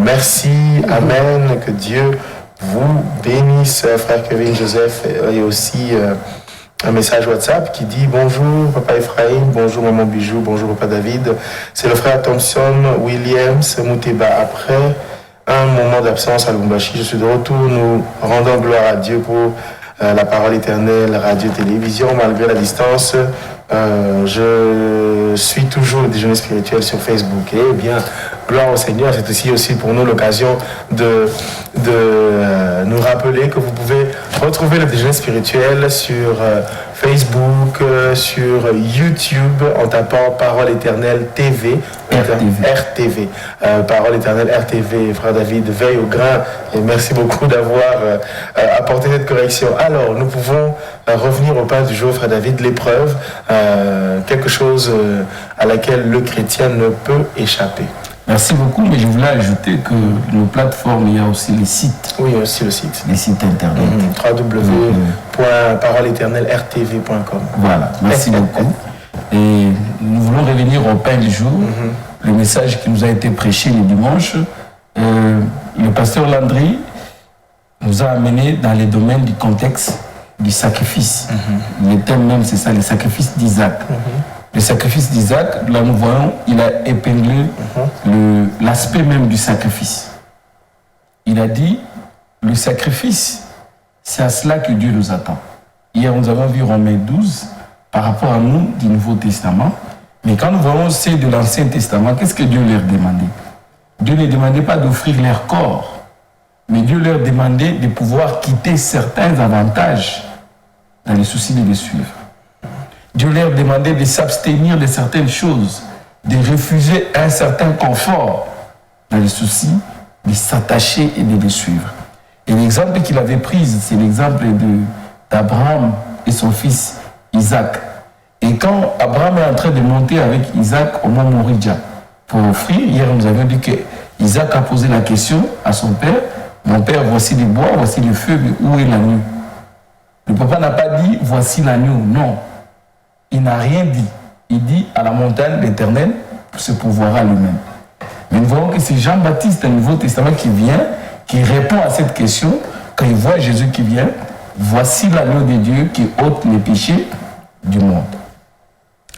merci, amen, que Dieu vous bénisse, frère Kevin Joseph. Et aussi un message WhatsApp qui dit bonjour papa Ephraim, bonjour maman Bijou, bonjour papa David. C'est le frère Thompson Williams Mouteba. Après un moment d'absence à Lubumbashi, je suis de retour. Nous rendons gloire à Dieu pour la parole éternelle, radio-télévision, malgré la distance. Je suis toujours le déjeuner spirituel sur Facebook. Et bien, gloire au Seigneur, c'est aussi pour nous l'occasion de nous rappeler que vous pouvez retrouver le déjeuner spirituel sur Facebook, sur YouTube, en tapant Parole éternelle TV, RTV. Parole éternelle RTV, frère David, veille au grain, et merci beaucoup d'avoir apporté cette correction. Alors, nous pouvons revenir au pas du jour, frère David, l'épreuve, quelque chose à laquelle le chrétien ne peut échapper. Merci beaucoup, mais je voulais ajouter que nos plateformes, il y a aussi les sites. Oui, il y a aussi le site. Les sites internet. www.paroleéternelle-rtv.com. Voilà, merci beaucoup. Et nous voulons revenir au pain du jour, le message qui nous a été prêché le dimanche. Le pasteur Landry nous a amené dans les domaines du contexte du sacrifice. Le thème même, c'est ça, le sacrifice d'Isaac. Le sacrifice d'Isaac, là nous voyons, il a épinglé l'aspect même du sacrifice. Il a dit, le sacrifice, c'est à cela que Dieu nous attend. Hier, nous avons vu Romains 12 par rapport à nous du Nouveau Testament. Mais quand nous voyons ceux de l'Ancien Testament, qu'est-ce que Dieu leur demandait? Dieu ne demandait pas d'offrir leur corps, mais Dieu leur demandait de pouvoir quitter certains avantages dans le souci de les suivre. Dieu leur demandait de s'abstenir de certaines choses, de refuser un certain confort dans le souci de s'attacher et de les suivre. Et l'exemple qu'il avait pris, c'est l'exemple d'Abraham et son fils Isaac. Et quand Abraham est en train de monter avec Isaac au mont Moridja pour offrir, hier nous avions dit que Isaac a posé la question à son père, mon père, voici les bois, voici le feu, mais où est l'agneau? Le papa n'a pas dit voici l'agneau, non. Il n'a rien dit. Il dit à la montagne l'Éternel se pourvoira lui-même. Mais nous voyons que c'est Jean-Baptiste, le Nouveau Testament, qui vient, qui répond à cette question. Quand il voit Jésus qui vient, voici l'agneau de Dieu qui ôte les péchés du monde.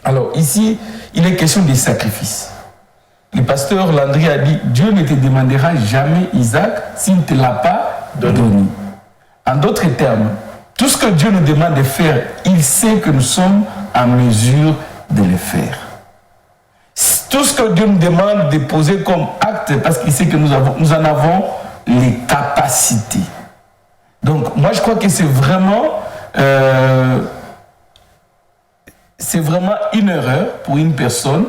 Alors ici, il est question des sacrifices. Le pasteur Landry a dit, Dieu ne te demandera jamais Isaac s'il ne te l'a pas donné. En d'autres termes, tout ce que Dieu nous demande de faire, il sait que nous sommes en mesure de le faire. Tout ce que Dieu nous demande de poser comme acte, parce qu'il sait que nous en avons les capacités. Donc, moi, je crois que c'est vraiment une erreur pour une personne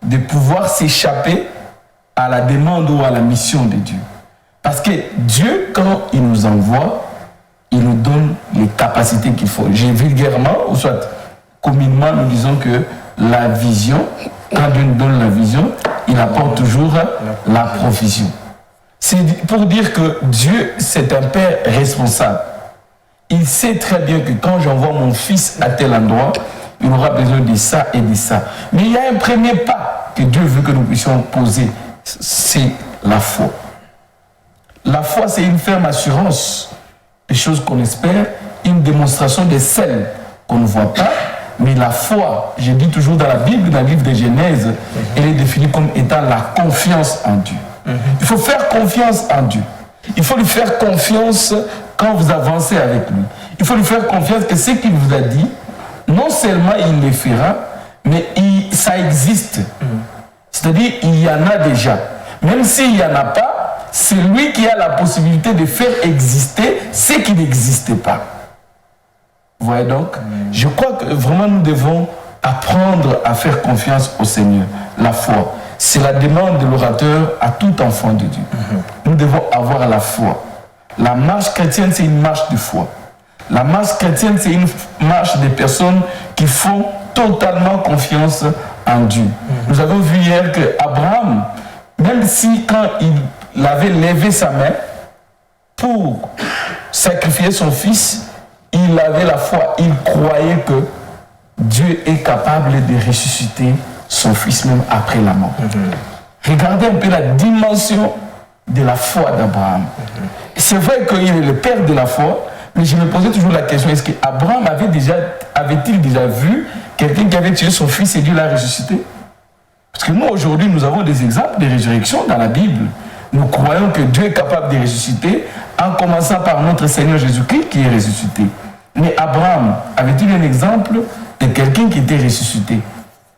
de pouvoir s'échapper à la demande ou à la mission de Dieu. Parce que Dieu, quand il nous envoie, il nous donne les capacités qu'il faut. J'ai vulgairement, ou soit communément, nous disons que la vision, quand Dieu nous donne la vision, il apporte toujours la provision. C'est pour dire que Dieu, c'est un Père responsable. Il sait très bien que quand j'envoie mon fils à tel endroit, il aura besoin de ça et de ça. Mais il y a un premier pas que Dieu veut que nous puissions poser, c'est la foi. La foi, c'est une ferme assurance des choses qu'on espère, une démonstration de celles qu'on ne voit pas. Mais la foi, je dis toujours dans la Bible, dans le livre de Genèse, elle est définie comme étant la confiance en Dieu. Il faut faire confiance en Dieu. Il faut lui faire confiance quand vous avancez avec lui. Il faut lui faire confiance que ce qu'il vous a dit, non seulement il le fera, mais ça existe. C'est-à-dire, il y en a déjà. Même s'il n'y en a pas, c'est lui qui a la possibilité de faire exister ce qui n'existait pas. Vous voyez donc, je crois que vraiment nous devons apprendre à faire confiance au Seigneur. La foi, c'est la demande de l'orateur à tout enfant de Dieu. Nous devons avoir la foi. La marche chrétienne, c'est une marche de foi. La marche chrétienne, c'est une marche des personnes qui font totalement confiance en Dieu. Nous avons vu hier qu'Abraham, même si quand il avait levé sa main pour sacrifier son fils, il avait la foi, il croyait que Dieu est capable de ressusciter son fils même après la mort. Regardez un peu la dimension de la foi d'Abraham. C'est vrai qu'il est le père de la foi, mais je me posais toujours la question, est-ce qu'Abraham avait-il déjà vu quelqu'un qui avait tué son fils et Dieu l'a ressuscité? Parce que nous, aujourd'hui, nous avons des exemples de résurrection dans la Bible. Nous croyons que Dieu est capable de ressusciter, en commençant par notre Seigneur Jésus-Christ qui est ressuscité. Mais Abraham avait-il un exemple de quelqu'un qui était ressuscité?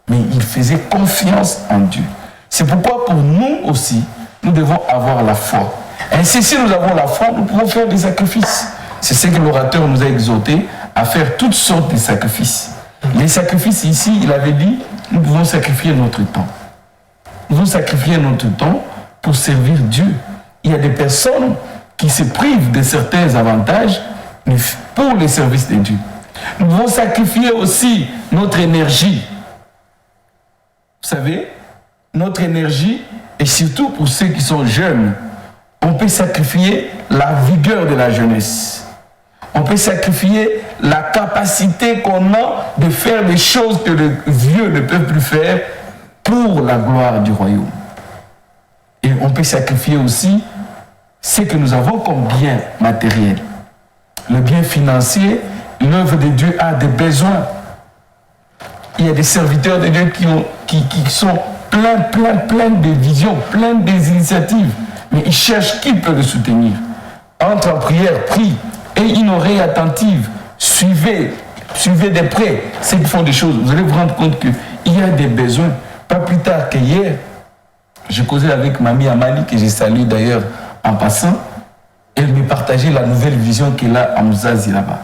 Mais il faisait confiance en Dieu. C'est pourquoi pour nous aussi, nous devons avoir la foi. Ainsi, si nous avons la foi, nous pouvons faire des sacrifices. C'est ce que l'orateur nous a exhorté à faire toutes sortes de sacrifices. Les sacrifices ici, il avait dit, nous pouvons sacrifier notre temps. Nous devons sacrifier notre temps pour servir Dieu. Il y a des personnes qui se privent de certains avantages pour le service de Dieu. Nous devons sacrifier aussi notre énergie. Vous savez, notre énergie, et surtout pour ceux qui sont jeunes, on peut sacrifier la vigueur de la jeunesse. On peut sacrifier la capacité qu'on a de faire des choses que les vieux ne peuvent plus faire pour la gloire du royaume. Et on peut sacrifier aussi ce que nous avons comme bien matériel. Le bien financier, l'œuvre de Dieu a des besoins. Il y a des serviteurs de Dieu qui sont plein de visions, plein des initiatives. Mais ils cherchent qui peut le soutenir. Entre en prière, prie, et une oreille attentive. Suivez de près ceux qui font des choses. Vous allez vous rendre compte qu'il y a des besoins. Pas plus tard qu'hier, je causais avec Mamie Amali, que j'ai salué d'ailleurs en passant. Elle me partageait la nouvelle vision qu'elle a à Mouzazi là-bas.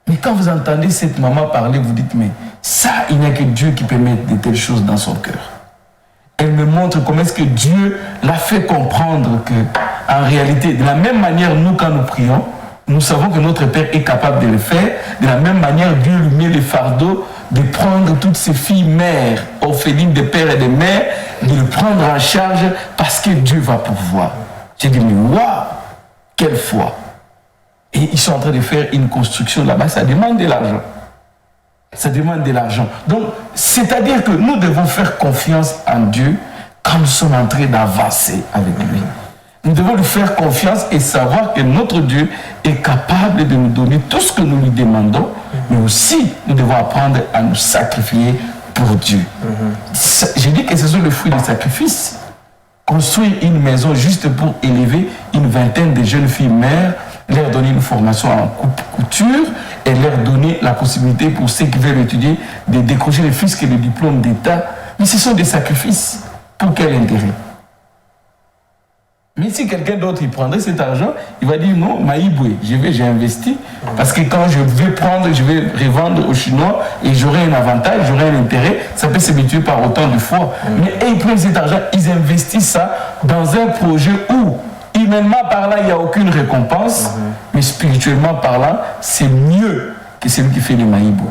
Mais quand vous entendez cette maman parler, vous dites, mais ça, il n'y a que Dieu qui peut mettre de telles choses dans son cœur. Elle me montre comment est-ce que Dieu l'a fait comprendre que, en réalité, de la même manière, nous, quand nous prions, nous savons que notre Père est capable de le faire. De la même manière, Dieu lui met le fardeau de prendre toutes ces filles mères, orphelines de pères et de mères, de le prendre en charge parce que Dieu va pouvoir. J'ai dit, mais waouh, quelle foi! Et ils sont en train de faire une construction là-bas, ça demande de l'argent. Ça demande de l'argent. Donc, c'est-à-dire que nous devons faire confiance en Dieu quand nous sommes en train d'avancer avec lui. Nous devons lui faire confiance et savoir que notre Dieu est capable de nous donner tout ce que nous lui demandons, mais aussi nous devons apprendre à nous sacrifier pour Dieu. J'ai dit que ce sont les fruits du sacrifice. Construire une maison juste pour élever une vingtaine de jeunes filles mères, leur donner une formation en couture et leur donner la possibilité pour ceux qui veulent étudier de décrocher le fisc et le diplôme d'État. Mais ce sont des sacrifices. Pour quel intérêt? Mais si quelqu'un d'autre il prendrait cet argent, il va dire non, Maïboué, j'ai investi parce que quand je vais prendre, je vais revendre aux Chinois et j'aurai un avantage, j'aurai un intérêt, ça peut se mutuer par autant de fois. Mais ils prennent cet argent, ils investissent ça dans un projet où, humainement parlant, il n'y a aucune récompense, mais spirituellement parlant, c'est mieux que celui qui fait le Maïboué.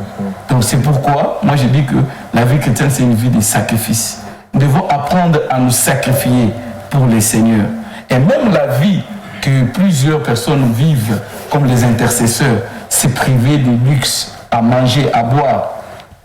Donc c'est pourquoi, moi je dis que la vie chrétienne, c'est une vie de sacrifice. Nous devons apprendre à nous sacrifier pour les seigneurs. Et même la vie que plusieurs personnes vivent comme les intercesseurs, c'est priver de luxe, à manger, à boire.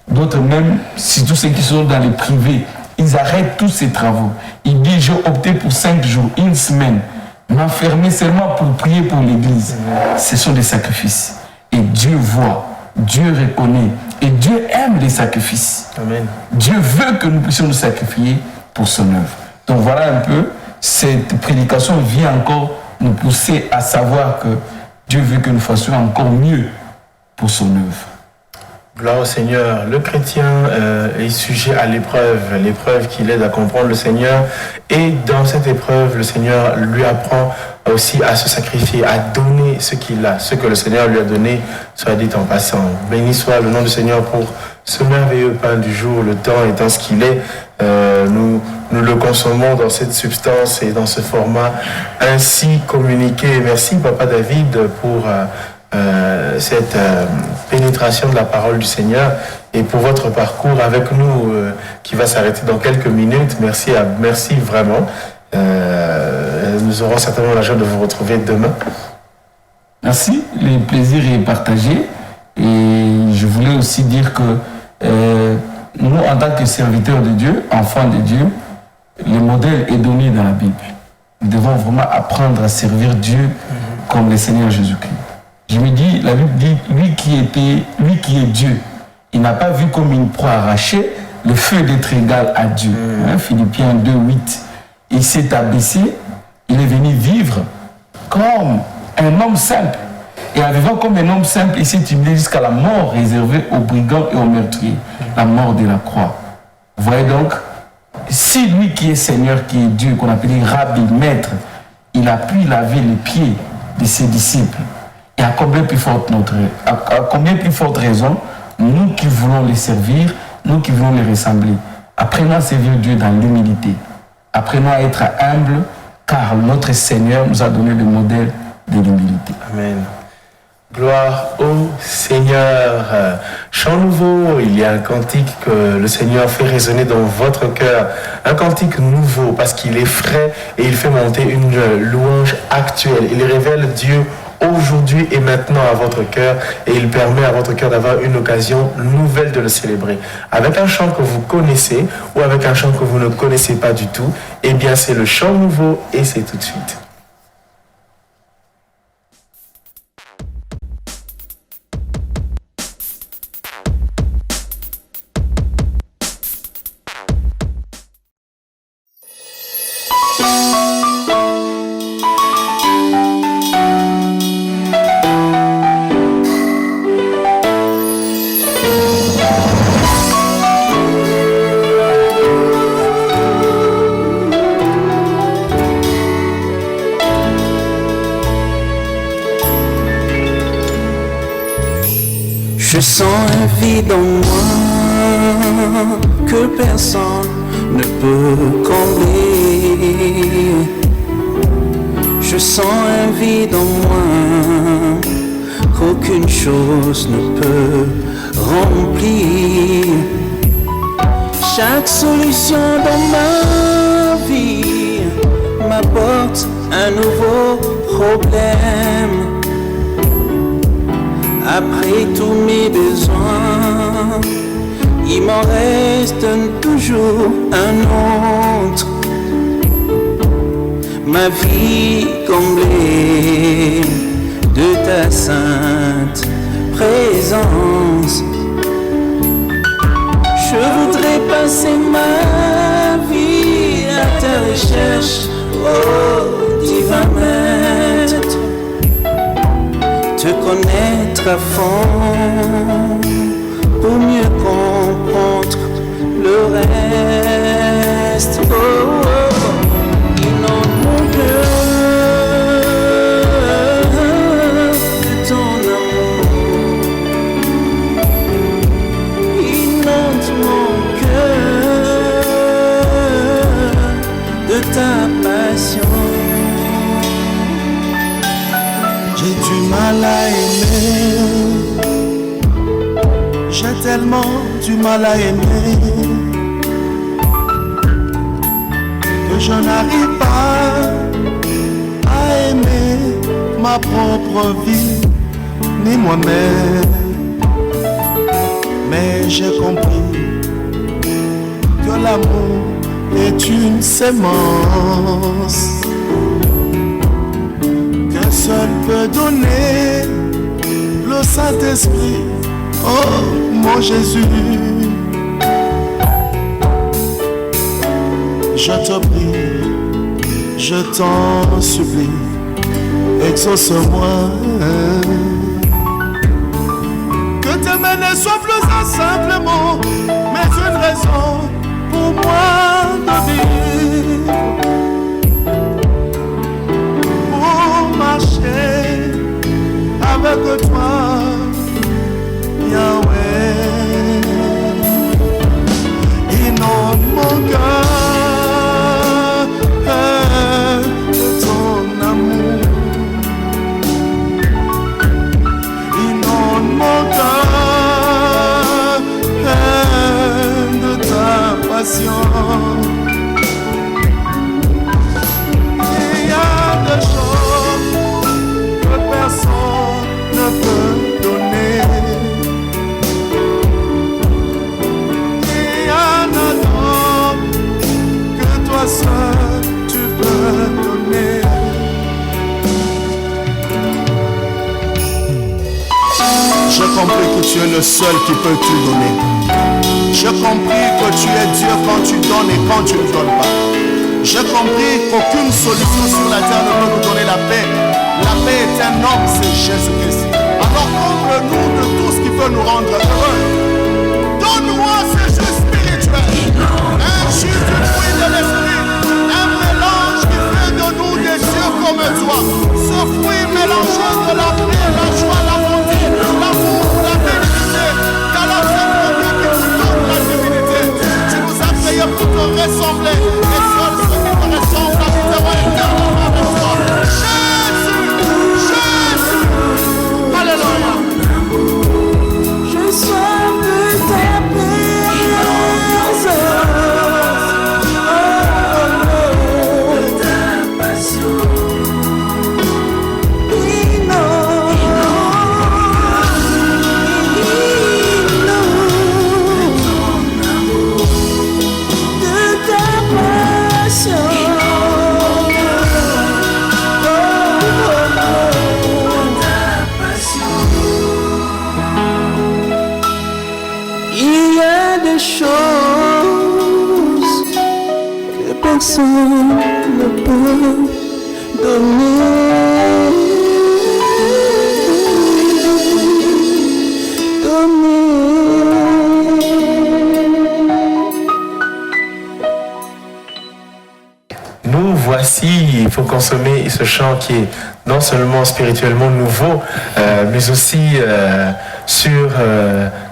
D'autres même, surtout ceux qui sont dans les privés, ils arrêtent tous ces travaux. Ils disent, j'ai opté pour 5 jours, une semaine, m'enfermer seulement pour prier pour l'église. Ce sont des sacrifices. Et Dieu voit, Dieu reconnaît, et Dieu aime les sacrifices. Amen. Dieu veut que nous puissions nous sacrifier pour son œuvre. Donc voilà un peu. Cette prédication vient encore nous pousser à savoir que Dieu veut que nous fassions encore mieux pour son œuvre. Gloire au Seigneur. Le chrétien est sujet à l'épreuve qui l'aide à comprendre le Seigneur. Et dans cette épreuve, le Seigneur lui apprend aussi à se sacrifier, à donner ce qu'il a, ce que le Seigneur lui a donné, soit dit en passant. Béni soit le nom du Seigneur pour ce merveilleux pain du jour, le temps étant ce qu'il est. Nous le consommons dans cette substance et dans ce format ainsi communiqué. Merci Papa David pour cette pénétration de la parole du Seigneur et pour votre parcours avec nous qui va s'arrêter dans quelques minutes. Merci vraiment. Nous aurons certainement la joie de vous retrouver demain. Merci, le plaisir est partagé. Et je voulais aussi dire que nous, en tant que serviteurs de Dieu, enfants de Dieu, le modèle est donné dans la Bible. Nous devons vraiment apprendre à servir Dieu comme le Seigneur Jésus-Christ. Je me dis, la Bible dit, lui qui est Dieu, il n'a pas vu comme une proie arrachée le feu d'être égal à Dieu. Philippiens 2, 8. Il s'est abaissé, il est venu vivre comme un homme simple. Et en vivant comme un homme simple, il s'est humilié jusqu'à la mort réservée aux brigands et aux meurtriers. La mort de la croix. Vous voyez donc, si lui qui est Seigneur, qui est Dieu, qu'on appelle Rabbi, maître, il a pu laver les pieds de ses disciples, et à combien plus forte raison, nous qui voulons les servir, nous qui voulons les ressembler, apprenons à servir Dieu dans l'humilité. Apprenons à être humbles, car notre Seigneur nous a donné le modèle de l'humilité. Amen. Gloire au Seigneur. Chant nouveau, il y a un cantique que le Seigneur fait résonner dans votre cœur. Un cantique nouveau parce qu'il est frais et il fait monter une louange actuelle. Il révèle Dieu aujourd'hui et maintenant à votre cœur et il permet à votre cœur d'avoir une occasion nouvelle de le célébrer. Avec un chant que vous connaissez ou avec un chant que vous ne connaissez pas du tout, eh bien c'est le chant nouveau et c'est tout de suite. Je sens un vide en moi que personne ne peut combler. Je sens un vide en moi qu'aucune chose ne peut remplir. Chaque solution dans ma vie m'apporte un nouveau problème. Après tous mes besoins, il m'en reste toujours un autre. Ma vie comblée de ta sainte présence. Je voudrais passer ma vie à ta recherche, oh divin maître. Te connaître à fond pour mieux comprendre le reste. Oh, oh, oh. Inonde mon cœur de ton amour. Inonde mon cœur de ta passion. J'ai du mal à aimer, j'ai tellement du mal à aimer que je n'arrive pas à aimer ma propre vie ni moi-même. Mais j'ai compris que l'amour est une sémence seul peut donner le Saint-Esprit, oh mon Jésus. Je te prie, je t'en supplie, exauce-moi. Que tes mains ne soient plus un simple mot, mais une raison pour moi de vivre. Avec toi, Yahweh, inonde mon cœur de ton amour, inonde mon cœur J'ai compris que tu es le seul qui peut tout donner. J'ai compris que tu es Dieu quand tu donnes et quand tu ne donnes pas. J'ai compris qu'aucune solution sur la terre ne peut nous donner la paix. La paix est un homme, c'est Jésus-Christ. Alors comble-nous de tout ce qui peut nous rendre heureux. Donne-moi ce jus spirituel, un jus du fruit de l'esprit, un mélange qui fait de nous des dieux comme toi. Ce fruit mélangeant de la paix, la joie, la bonté, l'amour, la bénédiction. Car alors c'est pour nous qui nous donne la divinité. Tu nous as créés pour te ressembler. Et seuls ceux qui te ressemblent habiteront éternellement avec toi. Jésus, Jésus, alléluia. Je sois de ta présence, de ta passion. Il y a des choses que personne ne peut Nous voici, il faut consommer ce chant qui est non seulement spirituellement nouveau, mais aussi sur,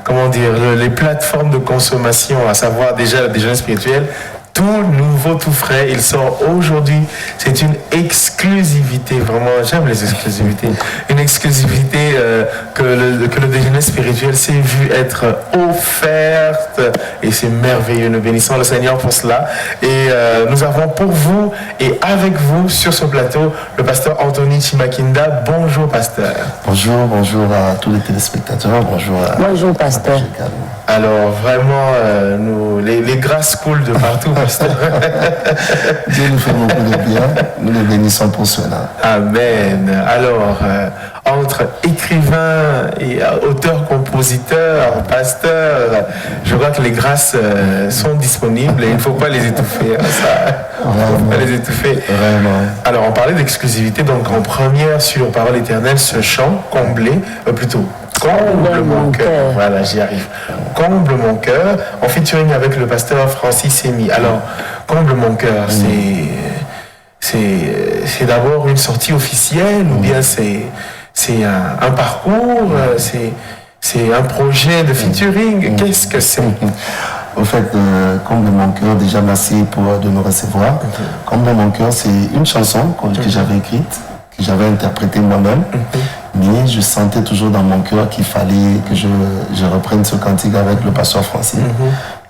comment dire, les plateformes de consommation, à savoir déjà le déjeuner spirituel, tout nouveau, tout frais. Il sort aujourd'hui. C'est une exclusivité, vraiment, j'aime les exclusivités. Une exclusivité que le déjeuner spirituel s'est vu être offerte. Et c'est merveilleux. Nous bénissons le Seigneur pour cela. Et nous avons pour vous et avec vous sur ce plateau le pasteur Anthony Chimakinda. Bonjour, pasteur. Bonjour à tous les téléspectateurs. Bonjour, pasteur. Alors, vraiment, les grâces coulent de partout, pasteur. Dieu nous fait beaucoup de bien. Nous le bénissons pour cela. Amen. Alors, entre écrivain et auteur-compositeur, pasteur, je crois que les grâces sont disponibles et il ne faut pas les étouffer. Il ne faut pas les étouffer. Vraiment. Alors, on parlait d'exclusivité, donc en première sur Parole éternelle, ce chant comblé, plutôt. Comble mon cœur. Voilà, j'y arrive. Comble mon cœur, en featuring avec le pasteur Francis Semi. Alors, comble mon cœur, c'est d'abord une sortie officielle ou bien c'est un parcours, c'est un projet de featuring. Qu'est-ce que c'est? Au fait, Comble mon cœur, déjà merci de nous recevoir. Comble mon cœur, c'est une chanson que j'avais écrite, que j'avais interprétée moi-même. Mais je sentais toujours dans mon cœur qu'il fallait que je reprenne ce cantique avec le pasteur Francis.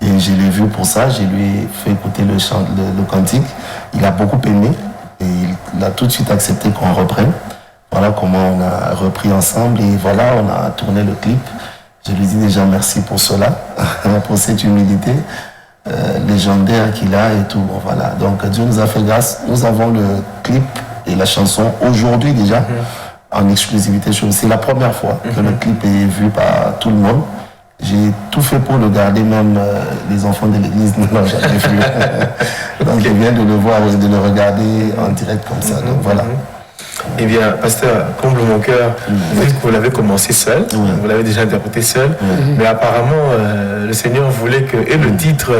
Et je l'ai vu pour ça, je lui ai fait écouter le cantique. Il a beaucoup aimé et il a tout de suite accepté qu'on reprenne. Voilà comment on a repris ensemble et voilà, on a tourné le clip. Je lui dis déjà merci pour cela, pour cette humilité légendaire qu'il a et tout. Bon, voilà. Donc Dieu nous a fait grâce. Nous avons le clip et la chanson aujourd'hui déjà. En exclusivité, c'est la première fois que le clip est vu par tout le monde. J'ai tout fait pour le garder, même les enfants de l'église ne l'ont jamais vu. Donc je viens de le voir et de le regarder en direct comme ça. Donc voilà. Eh bien, pasteur, Comble mon cœur, vous dites que vous l'avez commencé seul, vous l'avez déjà interprété seul, mais apparemment, le Seigneur voulait que et le titre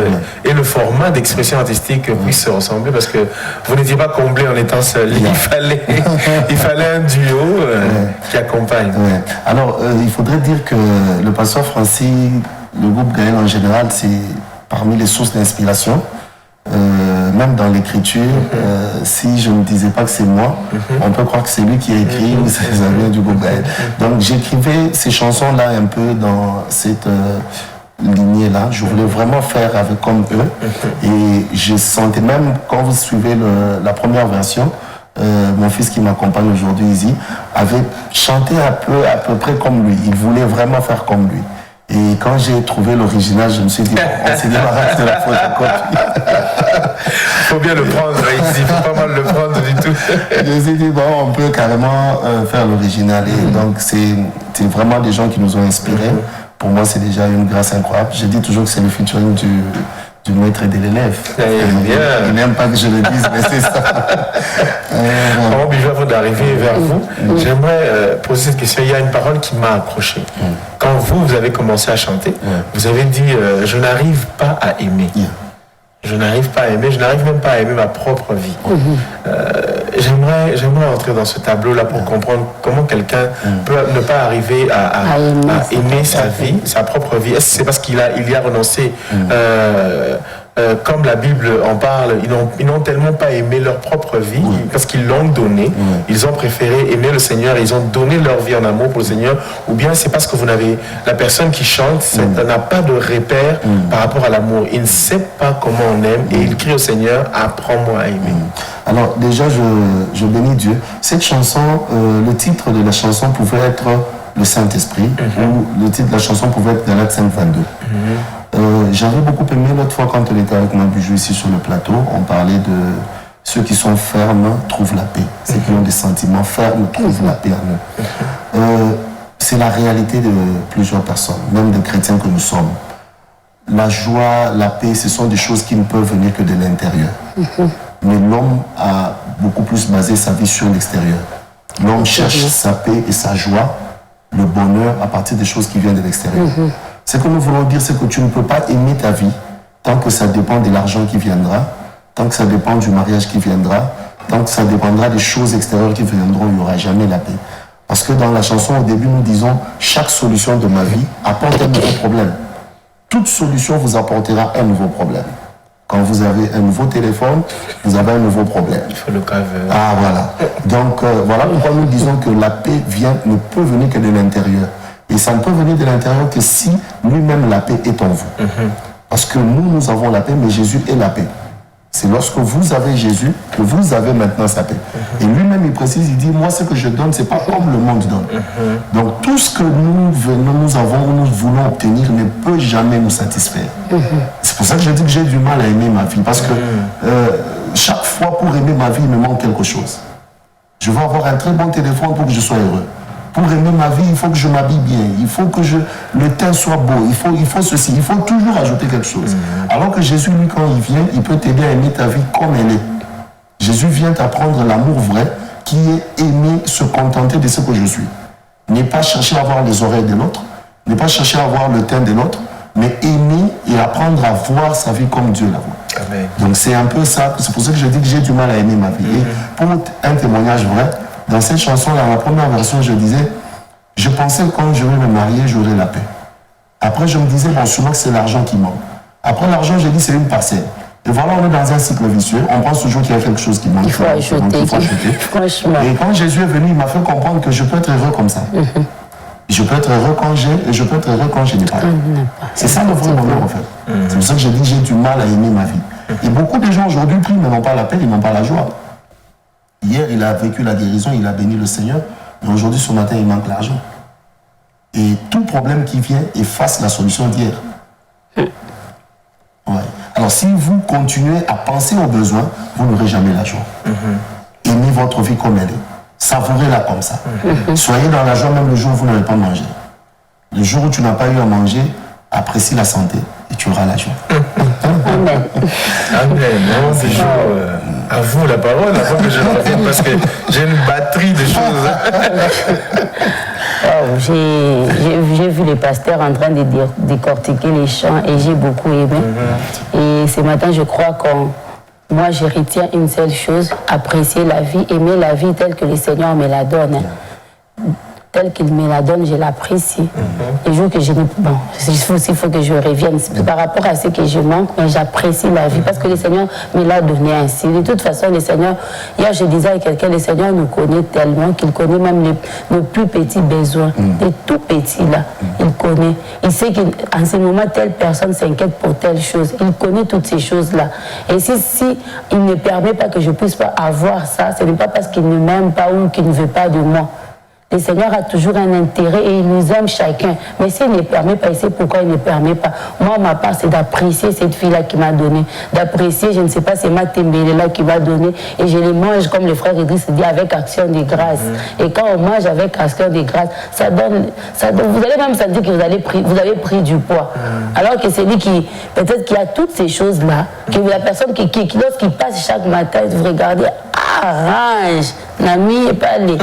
et le format d'expression artistique puissent se ressembler, parce que vous n'étiez pas comblé en étant seul. Il fallait un duo qui accompagne. Alors, il faudrait dire que le pasteur Francis, le groupe Gaël en général, c'est parmi les sources d'inspiration. Même dans l'écriture, si je ne disais pas que c'est moi, on peut croire que c'est lui qui a écrit ou c'est les amis du groupe Gaël. Donc j'écrivais ces chansons-là un peu dans cette lignée-là. Je voulais vraiment faire comme eux. Et je sentais même, quand vous suivez la première version, mon fils qui m'accompagne aujourd'hui, Izzy, avait chanté à peu près comme lui. Il voulait vraiment faire comme lui. Et quand j'ai trouvé l'original, je me suis dit, on s'est débarrassé de la photocopie. Il faut bien le prendre ici, il faut pas mal le prendre du tout. Je me suis dit, bon, on peut carrément faire l'original. Et donc, c'est vraiment des gens qui nous ont inspirés. Pour moi, c'est déjà une grâce incroyable. Je dis toujours que c'est le featuring du maître et de l'élève. Il n'aime pas que je le dise, mais c'est ça. Bijou, avant d'arriver vers vous, j'aimerais poser cette question. Il y a une parole qui m'a accroché. Quand vous avez commencé à chanter, vous avez dit je n'arrive pas à aimer. Je n'arrive pas à aimer, je n'arrive même pas à aimer ma propre vie. J'aimerais entrer dans ce tableau-là pour comprendre comment quelqu'un peut ne pas arriver à aimer sa vie, sa propre vie. Est-ce que c'est parce qu'il y a renoncé comme la Bible en parle, ils n'ont tellement pas aimé leur propre vie, parce qu'ils l'ont donné, ils ont préféré aimer le Seigneur, ils ont donné leur vie en amour pour le Seigneur, ou bien c'est parce que vous n'avez, la personne qui chante n'a pas de repère par rapport à l'amour, il ne sait pas comment on aime, et il crie au Seigneur, apprends-moi à aimer. Alors déjà, je bénis Dieu. Cette chanson, le titre de la chanson pouvait être le Saint-Esprit, ou le titre de la chanson pouvait être Galates 5:22. J'avais beaucoup aimé l'autre fois quand on était avec ma Bijou ici sur le plateau, on parlait de ceux qui sont fermes trouvent la paix. Ceux qui ont des sentiments fermes trouvent la paix en eux. C'est la réalité de plusieurs personnes, même des chrétiens que nous sommes. La joie, la paix, ce sont des choses qui ne peuvent venir que de l'intérieur. Mais l'homme a beaucoup plus basé sa vie sur l'extérieur. L'homme cherche sa paix et sa joie, le bonheur à partir des choses qui viennent de l'extérieur. Ce que nous voulons dire, c'est que tu ne peux pas aimer ta vie tant que ça dépend de l'argent qui viendra, tant que ça dépend du mariage qui viendra, tant que ça dépendra des choses extérieures qui viendront, il n'y aura jamais la paix. Parce que dans la chanson, au début, nous disons « Chaque solution de ma vie apporte un nouveau problème. Toute solution vous apportera un nouveau problème. » Quand vous avez un nouveau téléphone, vous avez un nouveau problème. Il faut le caver. Ah, voilà. Donc, voilà pourquoi nous disons que la paix ne peut venir que de l'intérieur. Et ça ne peut venir de l'intérieur que si lui-même la paix est en vous. Parce que nous avons la paix, mais Jésus est la paix. C'est lorsque vous avez Jésus que vous avez maintenant sa paix. Et lui-même, il précise, il dit, moi, ce que je donne, c'est pas comme le monde donne. Donc, tout ce que nous avons ou nous voulons obtenir ne peut jamais nous satisfaire. C'est pour ça que je dis que j'ai du mal à aimer ma vie. Parce que chaque fois, pour aimer ma vie, il me manque quelque chose. Je veux avoir un très bon téléphone pour que je sois heureux. Pour aimer ma vie, il faut que je m'habille bien, il faut que le teint soit beau, il faut ceci, il faut toujours ajouter quelque chose. Alors que Jésus, lui, quand il vient, il peut t'aider à aimer ta vie comme elle est. Jésus vient t'apprendre l'amour vrai, qui est aimer, se contenter de ce que je suis. Ne pas chercher à avoir les oreilles de l'autre, ne pas chercher à avoir le teint de l'autre, mais aimer et apprendre à voir sa vie comme Dieu la voit. Amen. Donc c'est un peu ça, c'est pour ça que je dis que j'ai du mal à aimer ma vie. Et pour un témoignage vrai, dans cette chanson, dans la première version, je disais, je pensais que quand je vais me marier, j'aurai la paix. Après, je me disais, bon, souvent que c'est l'argent qui manque. Après l'argent, j'ai dit, c'est une parcelle. Et voilà, on est dans un cycle vicieux. On pense toujours qu'il y a quelque chose qui manque. Il faut ajouter. Franchement. Et quand Jésus est venu, il m'a fait comprendre que je peux être heureux comme ça. Je peux être heureux quand j'ai, et je peux être heureux quand je n'ai pas. C'est ça le vrai bonheur, en fait. C'est pour ça que je dis, j'ai du mal à aimer ma vie. Et beaucoup de gens aujourd'hui prient, mais n'ont pas la paix, ils n'ont pas la joie. Hier, il a vécu la guérison, il a béni le Seigneur. Mais aujourd'hui, ce matin, il manque l'argent. Et tout problème qui vient efface la solution d'hier. Ouais. Alors, si vous continuez à penser aux besoins, vous n'aurez jamais la joie. Aimez votre vie comme elle est. Savourez-la comme ça. Soyez dans la joie même le jour où vous n'avez pas mangé. Le jour où tu n'as pas eu à manger, apprécie la santé et tu auras la joie. Amen. Amen. Non, c'est chaud. À vous la parole, avant que je revienne, parce que j'ai une batterie de choses. J'ai vu les pasteurs en train de décortiquer les chants et j'ai beaucoup aimé. Et ce matin, je crois que moi, je retiens une seule chose, apprécier la vie, aimer la vie telle que le Seigneur me la donne. Telle qu'il me la donne, je l'apprécie. Les jours que je n'ai bon, il faut que je revienne. Par rapport à ce que je manque, mais j'apprécie la vie parce que le Seigneur me l'a donné ainsi. De toute façon, le Seigneur, hier je disais à quelqu'un, le Seigneur nous connaît tellement qu'il connaît même nos plus petits besoins. Les tout petits là, il connaît. Il sait qu'en ce moment, telle personne s'inquiète pour telle chose. Il connaît toutes ces choses-là. Et si il ne permet pas que je puisse pas avoir ça, ce n'est pas parce qu'il ne m'aime pas ou qu'il ne veut pas de moi. Le Seigneur a toujours un intérêt et il nous aime chacun. Mais s'il ne permet pas, il sait pourquoi il ne permet pas. Moi, ma part, c'est d'apprécier cette fille-là qui m'a donné. D'apprécier, je ne sais pas, c'est ma Tembele-là qui m'a donné. Et je les mange, comme le frère Idriss dit, avec action de grâce. Et quand on mange avec action de grâce, ça donne vous allez même sentir que vous avez pris du poids. Alors que c'est lui qui, peut-être qu'il y a toutes ces choses-là, que la personne qui lorsqu'il passe chaque matin, vous regardez, arrange, Nami et pas allé.